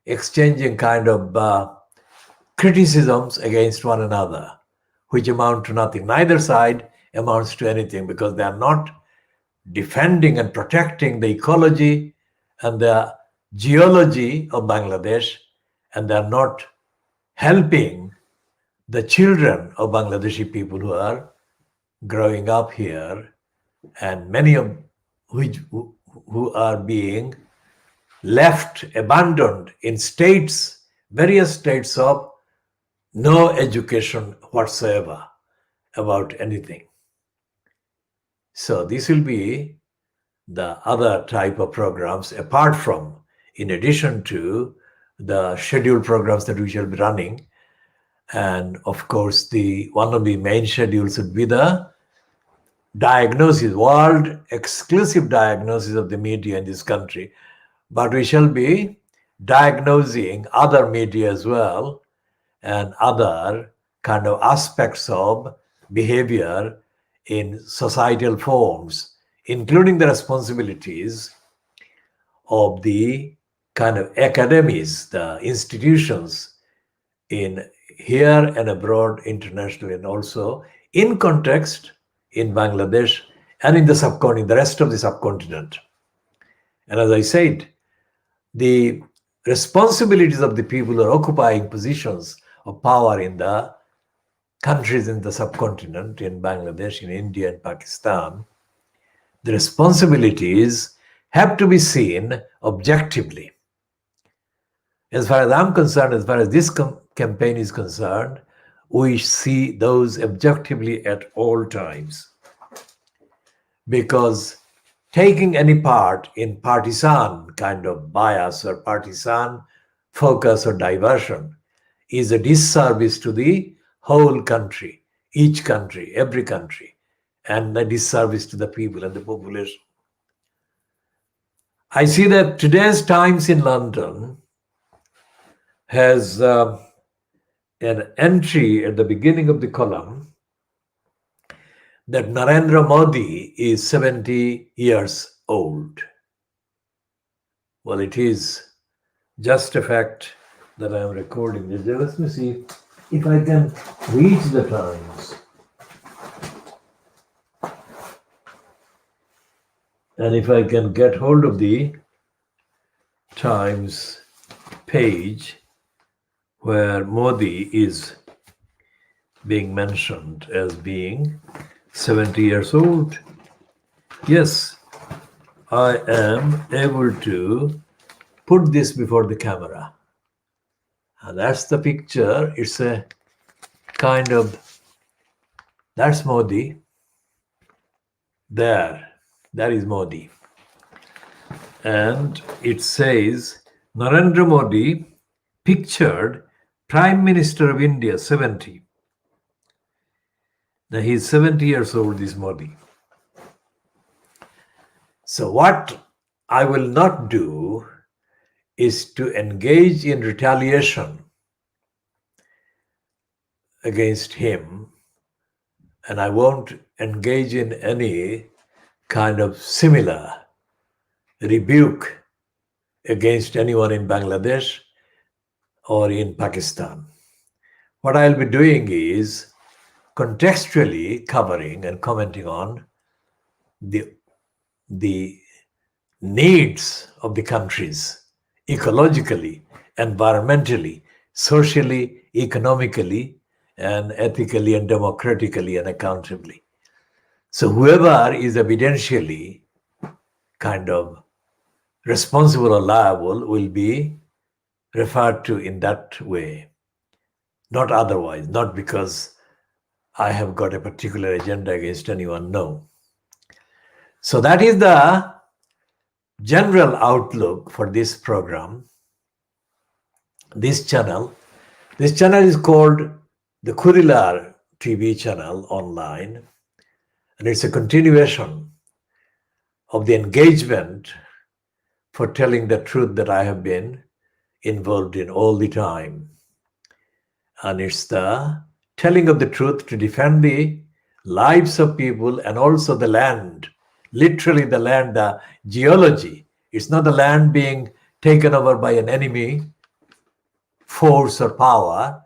[SPEAKER 1] exchanging kind of criticisms against one another, which amount to nothing. Neither side amounts to anything because they are not defending and protecting the ecology and the geology of Bangladesh, and they are not helping the children of Bangladeshi people who are growing up here, and many of which who are being left abandoned in states, various states of no education whatsoever about anything. So this will be the other type of programs apart from, in addition to the scheduled programs that we shall be running. And of course, one of the main schedules would be the diagnosis, world exclusive diagnosis of the media in this country. But we shall be diagnosing other media as well and other kind of aspects of behavior in societal forms, including the responsibilities of the kind of academies, the institutions in here and abroad, internationally, and also in context in Bangladesh and in the subcontinent, the rest of the subcontinent. And as I said, the responsibilities of the people who are occupying positions of power in the countries in the subcontinent, in Bangladesh, in India, and Pakistan, the responsibilities have to be seen objectively. As far as I'm concerned, as far as this campaign is concerned, we see those objectively at all times. Because taking any part in partisan kind of bias or partisan focus or diversion is a disservice to the whole country, each country, every country, and a disservice to the people and the population. I see that today's Times in London has an entry at the beginning of the column that Narendra Modi is 70 years old. Well, it is just a fact that I am recording this. Let me see if I can reach the Times. And if I can get hold of the Times page where Modi is being mentioned as being 70 years old. Yes, I am able to put this before the camera. And that's the picture. It's a kind of, that's Modi. There is Modi. And it says, Narendra Modi pictured Prime Minister of India, 70. Now he's 70 years old, this Modi. So what I will not do is to engage in retaliation against him, and I won't engage in any kind of similar rebuke against anyone in Bangladesh or in Pakistan. What I'll be doing is contextually covering and commenting on the needs of the countries, ecologically, environmentally, socially, economically, and ethically and democratically and accountably. So whoever is evidentially kind of responsible or liable will be referred to in that way, not otherwise, not because I have got a particular agenda against anyone, no. So that is the general outlook for this program, this channel. This channel is called the Kurilar TV channel online, and it's a continuation of the engagement for telling the truth that I have been involved in all the time. And it's the telling of the truth to defend the lives of people and also the land, literally the land, the geology. It's not the land being taken over by an enemy force or power,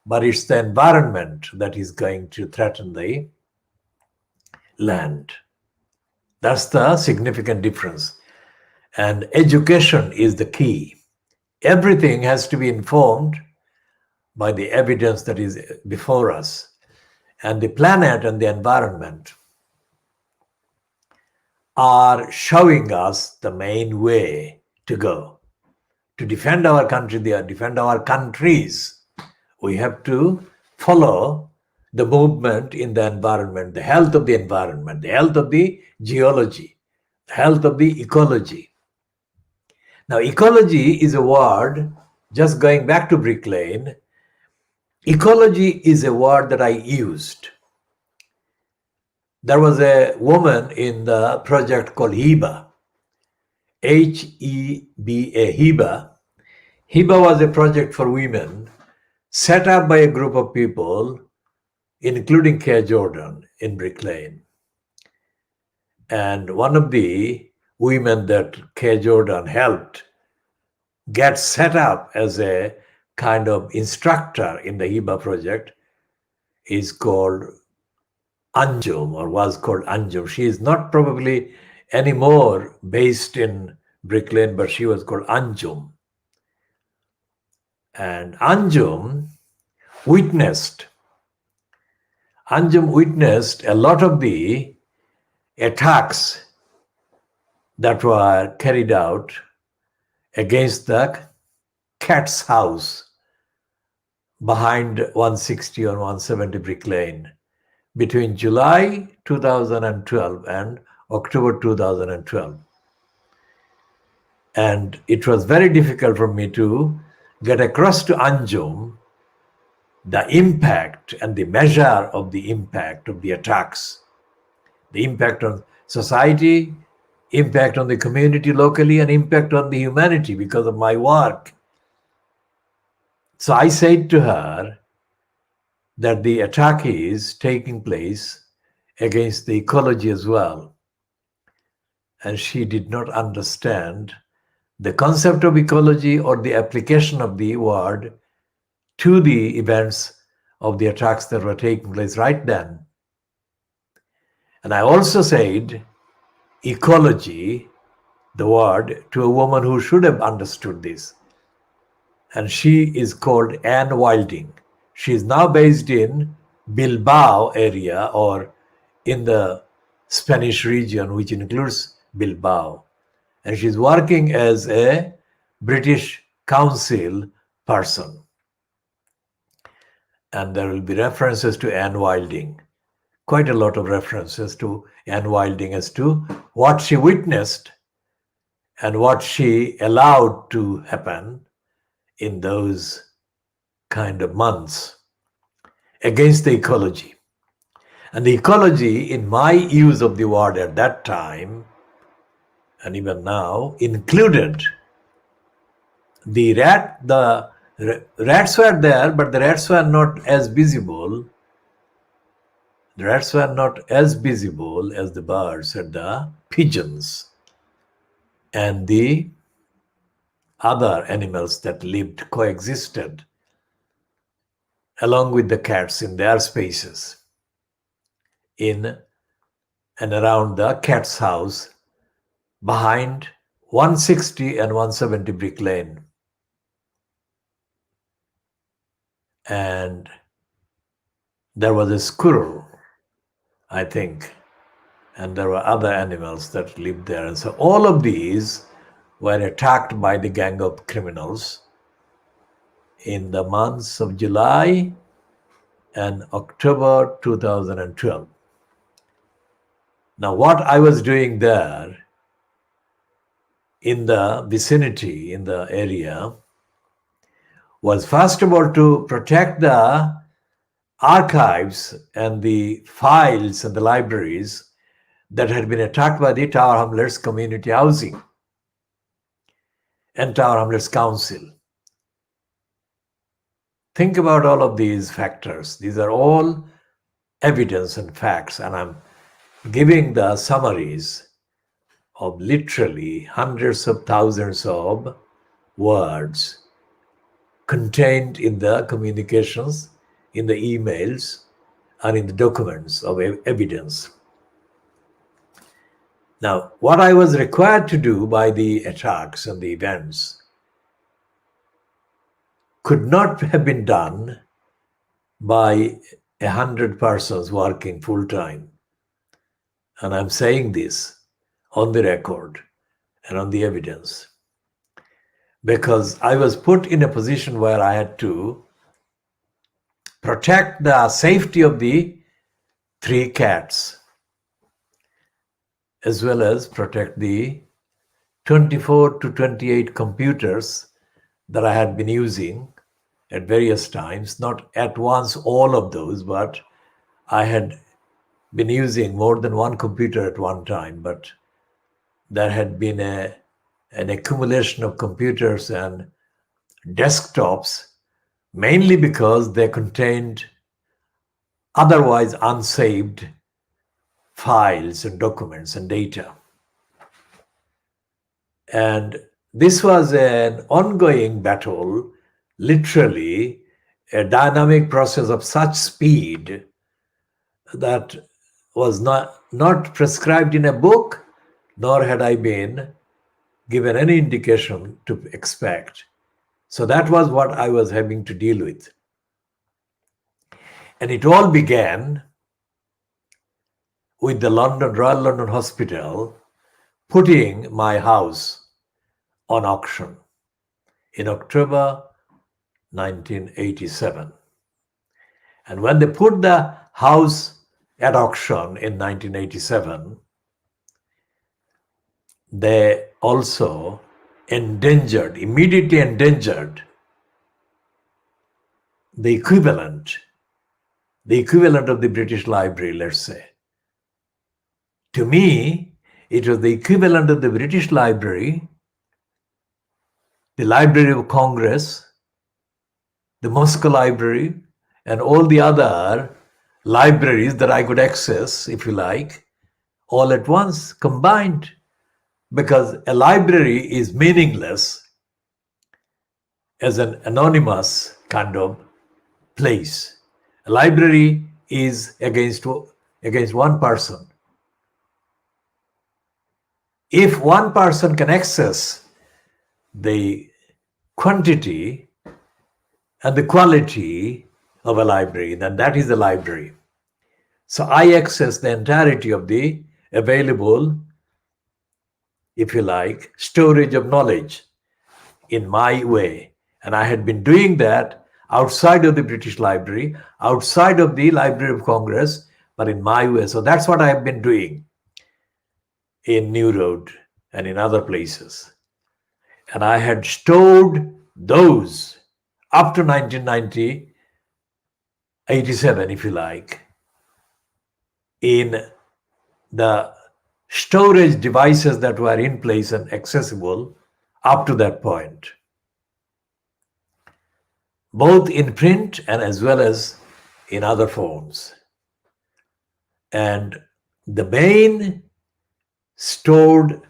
[SPEAKER 1] but it's the environment that is going to threaten the land. That's the significant difference. And education is the key. Everything has to be informed by the evidence that is before us. And the planet and the environment are showing us the main way to go. To defend our country, defend our countries, we have to follow the movement in the environment, the health of the environment, the health of the geology, the health of the ecology. Now, ecology is a word, just going back to Brick Lane, ecology is a word that I used. There was a woman in the project called HEBA, H-E-B-A, HEBA. HEBA was a project for women set up by a group of people, including Kay Jordan in Brick Lane. And one of the women that Kay Jordan helped get set up as a kind of instructor in the HEBA project is called Anjum, or was called Anjum. She is not probably anymore based in Brick Lane, but she was called Anjum. And Anjum witnessed a lot of the attacks that were carried out against the cat's house behind 160 or 170 Brick Lane between July 2012 and October 2012. And it was very difficult for me to get across to Anjum the impact and the measure of the impact of the attacks, the impact on society, impact on the community locally, and impact on the humanity because of my work. So I said to her that the attack is taking place against the ecology as well. And she did not understand the concept of ecology or the application of the word to the events of the attacks that were taking place right then. And I also said ecology, the word, to a woman who should have understood this. And she is called Anne Wilding. She is now based in Bilbao area, or in the Spanish region, which includes Bilbao. And she's working as a British Council person. And there will be references to Anne Wilding, quite a lot of references to Anne Wilding as to what she witnessed and what she allowed to happen in those kind of months against the ecology. And the ecology, in my use of the word at that time, and even now, included the rats were there, but the rats were not as visible. The rats were not as visible as the birds and the pigeons and the other animals that lived, coexisted along with the cats in their spaces in and around the cat's house behind 160 and 170 Brick Lane. And there was a squirrel, I think, and there were other animals that lived there. And so all of these were attacked by the gang of criminals in the months of July and October 2012. Now, what I was doing there in the vicinity, in the area, was first of all to protect the archives and the files and the libraries that had been attacked by the Tower Hamlets Community Housing and Tower Hamlets Council. Think about all of these factors. These are all evidence and facts, and I'm giving the summaries of literally hundreds of thousands of words contained in the communications, in the emails, and in the documents of evidence. Now, what I was required to do by the attacks and the events could not have been done by 100 persons working full time. And I'm saying this on the record and on the evidence because I was put in a position where I had to protect the safety of the 3 cats as well as protect the 24 to 28 computers that I had been using at various times, not at once all of those, but I had been using more than one computer at one time, but there had been an accumulation of computers and desktops, mainly because they contained otherwise unsaved files and documents and data. And this was an ongoing battle, literally a dynamic process of such speed that was not prescribed in a book, nor had I been given any indication to expect. So that was what I was having to deal with. And it all began with the Royal London Hospital putting my house on auction in October 1987. And when they put the house at auction in 1987, they also immediately endangered the equivalent of the British Library, let's say. To me, it was the equivalent of the British Library, the Library of Congress, the Moscow Library, and all the other libraries that I could access, if you like, all at once, combined. Because a library is meaningless as an anonymous kind of place. A library is against one person. If one person can access the quantity and the quality of a library, then that is the library. So I access the entirety of the available, if you like, storage of knowledge in my way. And I had been doing that outside of the British Library, outside of the Library of Congress, but in my way. So that's what I have been doing in New Road and in other places. And I had stored those up to 1990, 87, if you like, in the storage devices that were in place and accessible up to that point, both in print and as well as in other forms. And the main stored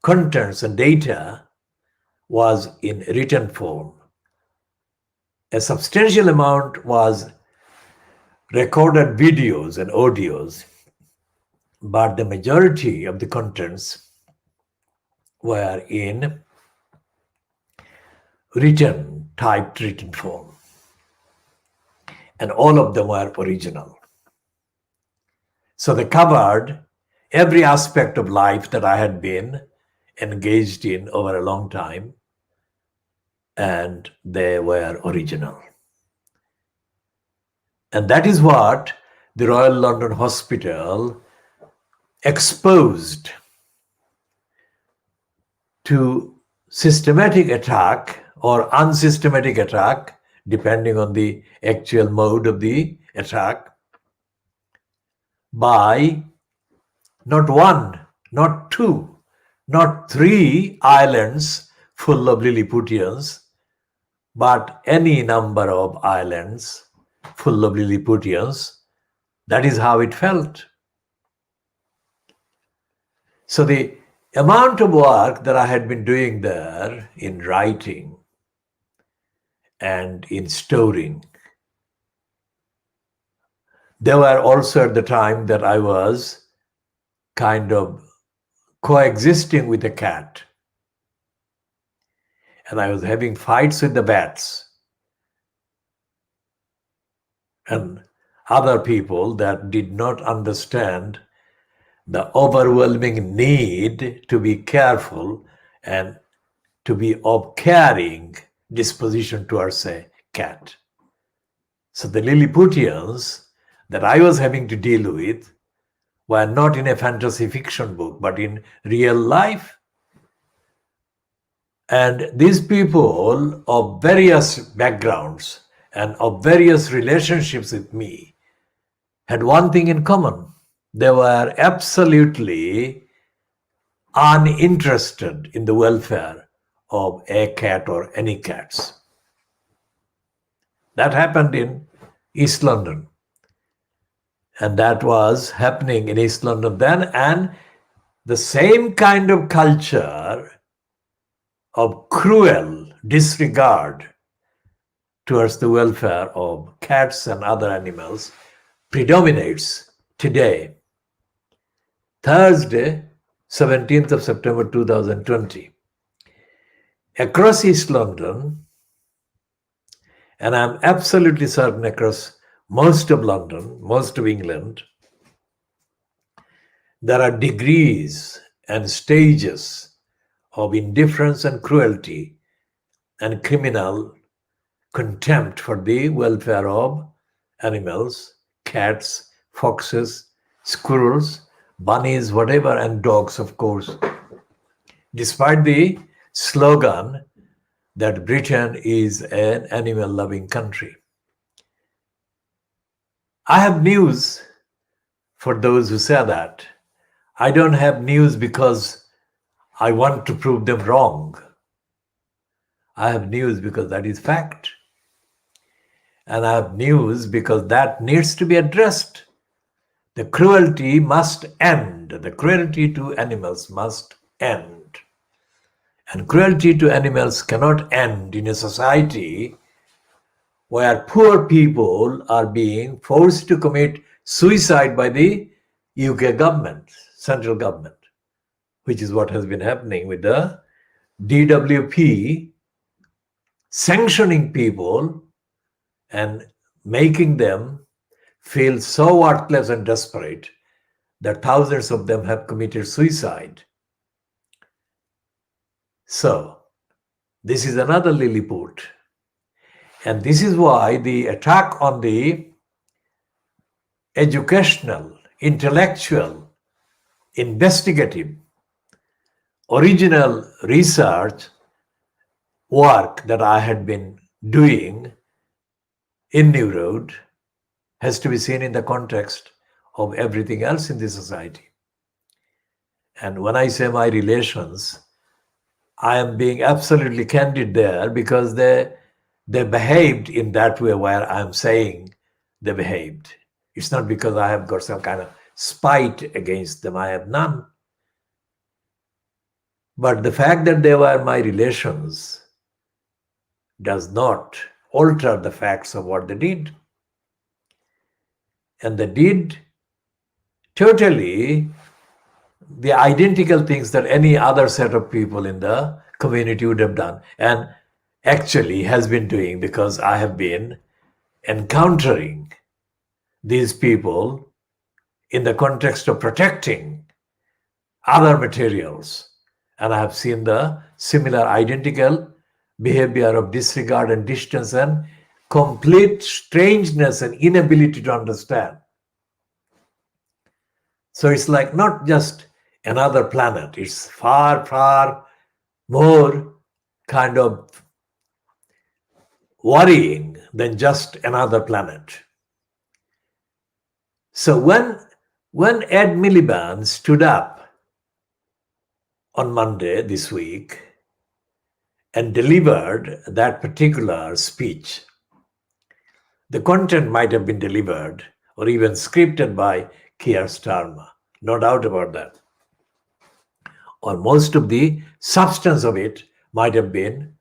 [SPEAKER 1] contents and data was in written form. A substantial amount was recorded videos and audios, but the majority of the contents were in typed written form. And all of them were original. So they covered every aspect of life that I had been engaged in over a long time, and they were original. And that is what the Royal London Hospital exposed to systematic attack or unsystematic attack, depending on the actual mode of the attack, by not one, not two, not 3 islands full of Lilliputians, but any number of islands full of Lilliputians. That is how it felt. So the amount of work that I had been doing there in writing and in storing. There were also at the time that I was kind of coexisting with a cat, and I was having fights with the bats and other people that did not understand the overwhelming need to be careful and to be of caring disposition towards a cat. So the Lilliputians that I was having to deal with were not in a fantasy fiction book, but in real life. And these people of various backgrounds and of various relationships with me had one thing in common. They were absolutely uninterested in the welfare of a cat or any cats. That happened in East London. And that was happening in East London then. And the same kind of culture of cruel disregard towards the welfare of cats and other animals predominates today. Thursday, 17th of September 2020. Across East London, and I'm absolutely certain across most of London, most of England, there are degrees and stages of indifference and cruelty and criminal contempt for the welfare of animals, cats, foxes, squirrels, bunnies, whatever, and dogs, of course. Despite the slogan that Britain is an animal-loving country. I have news for those who say that. I don't have news because I want to prove them wrong. I have news because that is fact. And I have news because that needs to be addressed. The cruelty must end. The cruelty to animals must end. And cruelty to animals cannot end in a society where poor people are being forced to commit suicide by the UK government, central government, which is what has been happening with the DWP sanctioning people and making them feel so worthless and desperate that thousands of them have committed suicide. So, this is another Lilliput. And this is why the attack on the educational, intellectual, investigative, original research work that I had been doing in New Road has to be seen in the context of everything else in the society. And when I say my relations, I am being absolutely candid there because they behaved in that way where I'm saying they behaved. It's not because I have got some kind of spite against them. I have none. But the fact that they were my relations does not alter the facts of what they did. And they did totally the identical things that any other set of people in the community would have done, and actually has been doing, because I have been encountering these people in the context of protecting other materials, and I have seen the similar identical behavior of disregard and distance and complete strangeness and inability to understand. So it's like not just another planet, it's far, far more kind of worrying than just another planet. So when Ed Miliband stood up on Monday this week and delivered that particular speech, the content might have been delivered or even scripted by Keir Starmer, no doubt about that. Or most of the substance of it might have been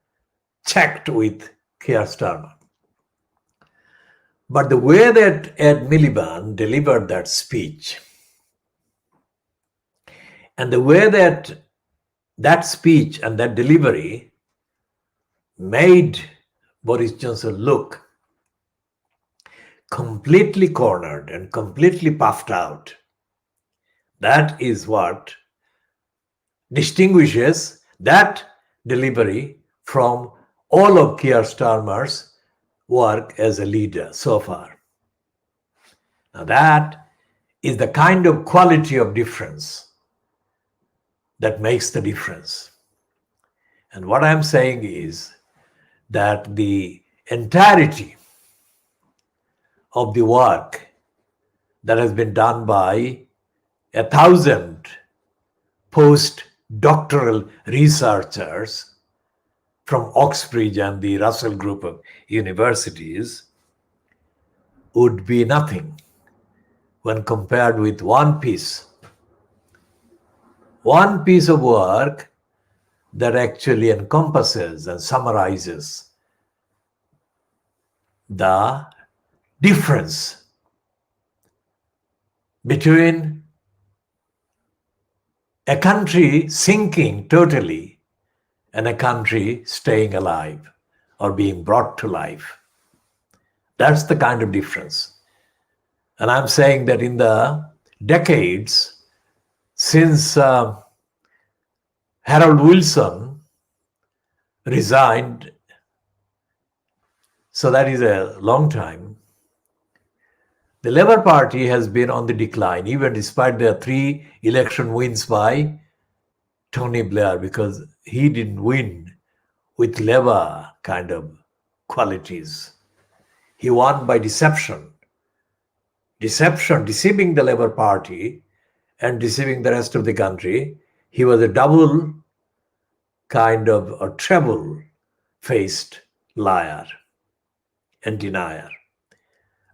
[SPEAKER 1] checked with Keir Starmer. But the way that Ed Miliband delivered that speech, and the way that that speech and that delivery made Boris Johnson look completely cornered and completely puffed out, that is what distinguishes that delivery from all of Keir Starmer's work as a leader so far. Now that is the kind of quality of difference that makes the difference. And what I'm saying is that the entirety of the work that has been done by 1,000 postdoctoral researchers from Oxbridge and the Russell Group of universities would be nothing when compared with one piece of work that actually encompasses and summarizes the difference between a country sinking totally and a country staying alive or being brought to life. That's the kind of difference. And I'm saying that in the decades since Harold Wilson resigned, so that is a long time, the Labour Party has been on the decline, even despite their 3 election wins by Tony Blair, because he didn't win with Labour kind of qualities. He won by deception, deceiving the Labour Party and deceiving the rest of the country. He was a double kind of a treble-faced liar and denier.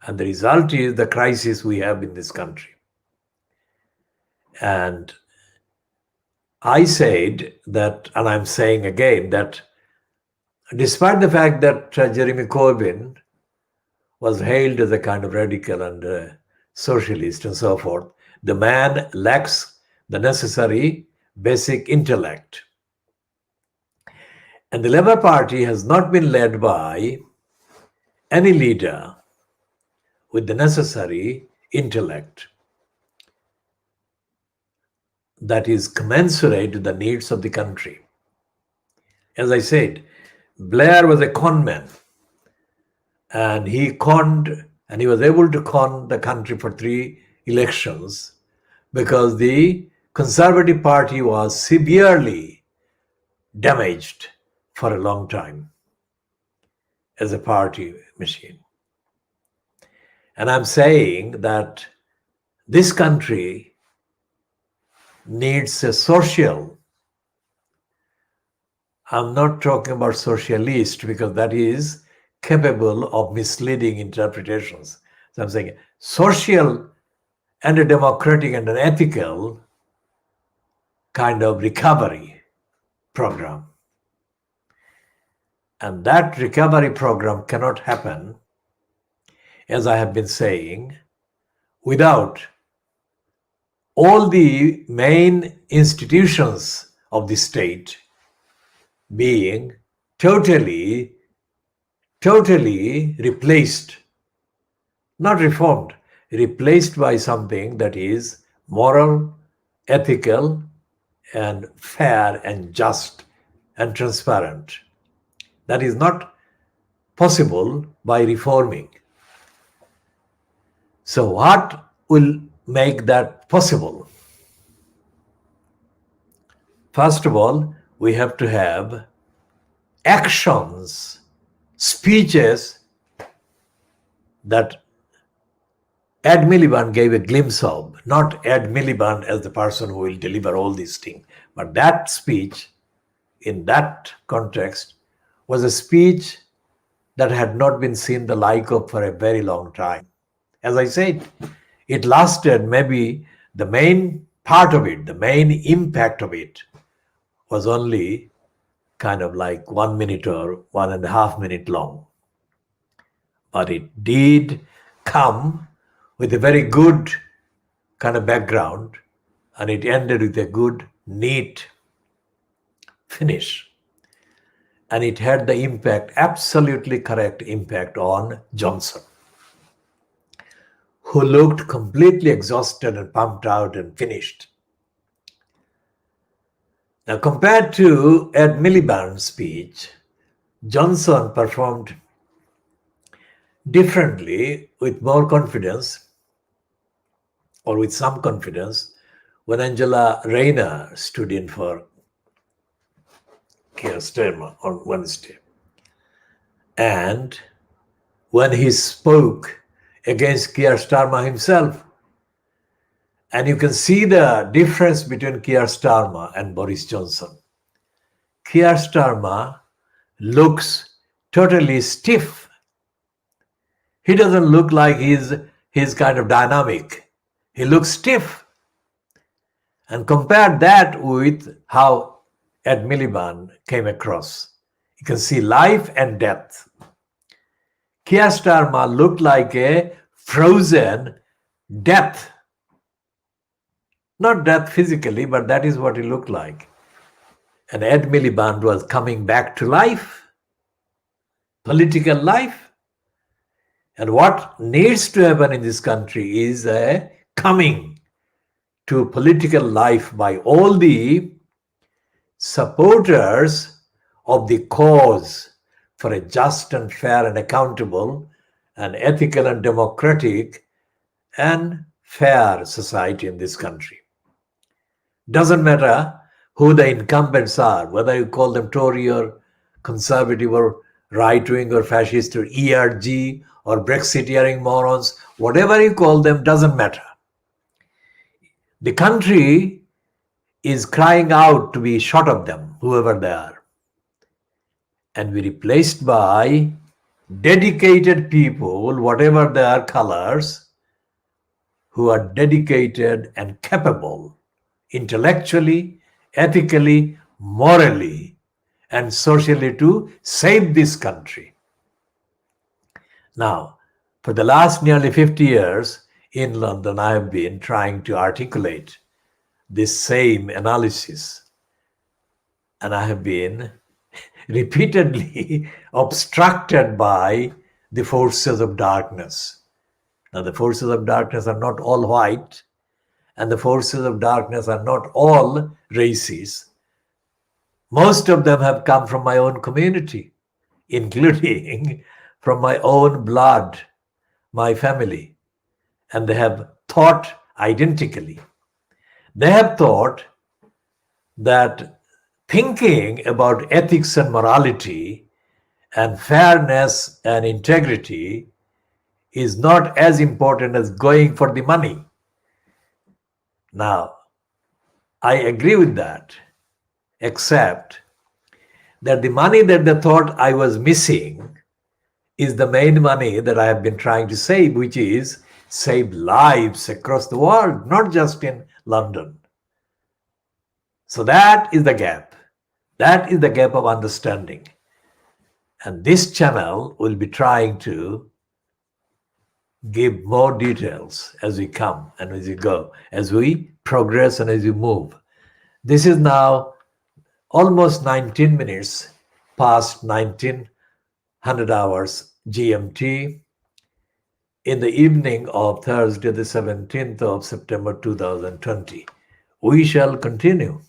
[SPEAKER 1] And the result is the crisis we have in this country. And I said that, and I'm saying again, that despite the fact that Jeremy Corbyn was hailed as a kind of radical and socialist and so forth, the man lacks the necessary basic intellect. And the Labour Party has not been led by any leader with the necessary intellect that is commensurate to the needs of the country. As I said, Blair was a con man, and he was able to con the country for 3 elections because the Conservative Party was severely damaged for a long time as a party machine. And I'm saying that this country needs a social, I'm not talking about socialist because that is capable of misleading interpretations. So I'm saying social and a democratic and an ethical kind of recovery program. And that recovery program cannot happen, as I have been saying, without all the main institutions of the state being totally replaced, not reformed, replaced by something that is moral, ethical, and fair and just and transparent. That is not possible by reforming. So what will make that possible? First of all, we have to have actions, speeches that Ed Miliband gave a glimpse of, not Ed Miliband as the person who will deliver all these things, but that speech in that context was a speech that had not been seen the like of for a very long time. As I said, it lasted maybe the main part of it, the main impact of it was only kind of like 1 minute or 1.5 minute long. But it did come with a very good kind of background, and it ended with a good, neat finish. And it had the impact, absolutely correct impact on Johnson, who looked completely exhausted and pumped out and finished. Now, compared to Ed Miliband's speech, Johnson performed differently, with more confidence, or with some confidence, when Angela Rayner stood in for Keir Starmer on Wednesday. And when he spoke against Keir Starmer himself. And you can see the difference between Keir Starmer and Boris Johnson. Keir Starmer looks totally stiff. He doesn't look like he's kind of dynamic. He looks stiff. And compare that with how Ed Miliband came across. You can see life and death. Keir Starmer looked like a frozen death. Not death physically, but that is what he looked like. And Ed Miliband was coming back to life, political life. And what needs to happen in this country is a coming to political life by all the supporters of the cause for a just and fair and accountable and ethical and democratic and fair society in this country. Doesn't matter who the incumbents are, whether you call them Tory or conservative or right-wing or fascist or ERG or Brexiteering morons, whatever you call them, doesn't matter. The country is crying out to be short of them, whoever they are. And be replaced by dedicated people, whatever their colors, who are dedicated and capable intellectually, ethically, morally, and socially to save this country. Now, for the last nearly 50 years in London, I have been trying to articulate this same analysis, and I have been repeatedly obstructed by the forces of darkness. Now, the forces of darkness are not all white, and the forces of darkness are not all racist. Most of them have come from my own community, including from my own blood, my family, and they have thought identically. They have thought that thinking about ethics and morality and fairness and integrity is not as important as going for the money. Now, I agree with that, except that the money that they thought I was missing is the main money that I have been trying to save, which is save lives across the world, not just in London. So that is the gap. That is the gap of understanding. And this channel will be trying to give more details as we come and as we go, as we progress and as we move. This is now almost 19 minutes past 1900 hours GMT in the evening of Thursday, the 17th of September 2020. We shall continue.